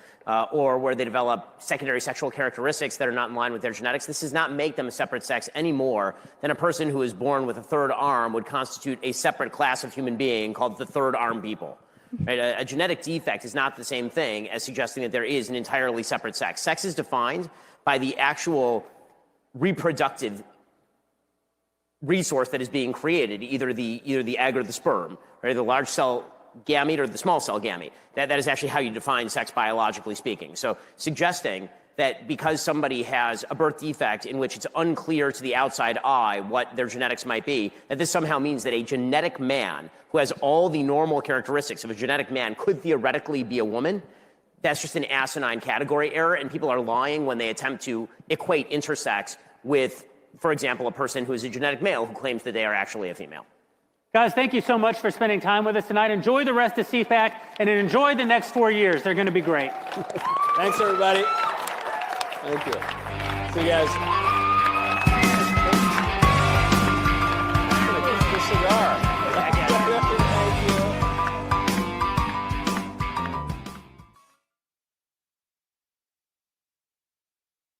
or where they develop secondary sexual characteristics that are not in line with their genetics. This does not make them a separate sex any more than a person who is born with a third arm would constitute a separate class of human being called the third arm people. Right? A genetic defect is not the same thing as suggesting that there is an entirely separate sex. Sex is defined by the actual reproductive resource that is being created, either the egg or the sperm, right? The large cell gamete or the small cell gamete. That is actually how you define sex biologically speaking. So suggesting that because somebody has a birth defect in which it's unclear to the outside eye what their genetics might be, that this somehow means that a genetic man who has all the normal characteristics of a genetic man could theoretically be a woman, that's just an asinine category error, and people are lying when they attempt to equate intersex with, for example, a person who is a genetic male who claims that they are actually a female. Guys, thank you so much for spending time with us tonight. Enjoy the rest of CPAC and enjoy the next 4 years. They're going to be great. Thanks, everybody. Thank you. See you guys.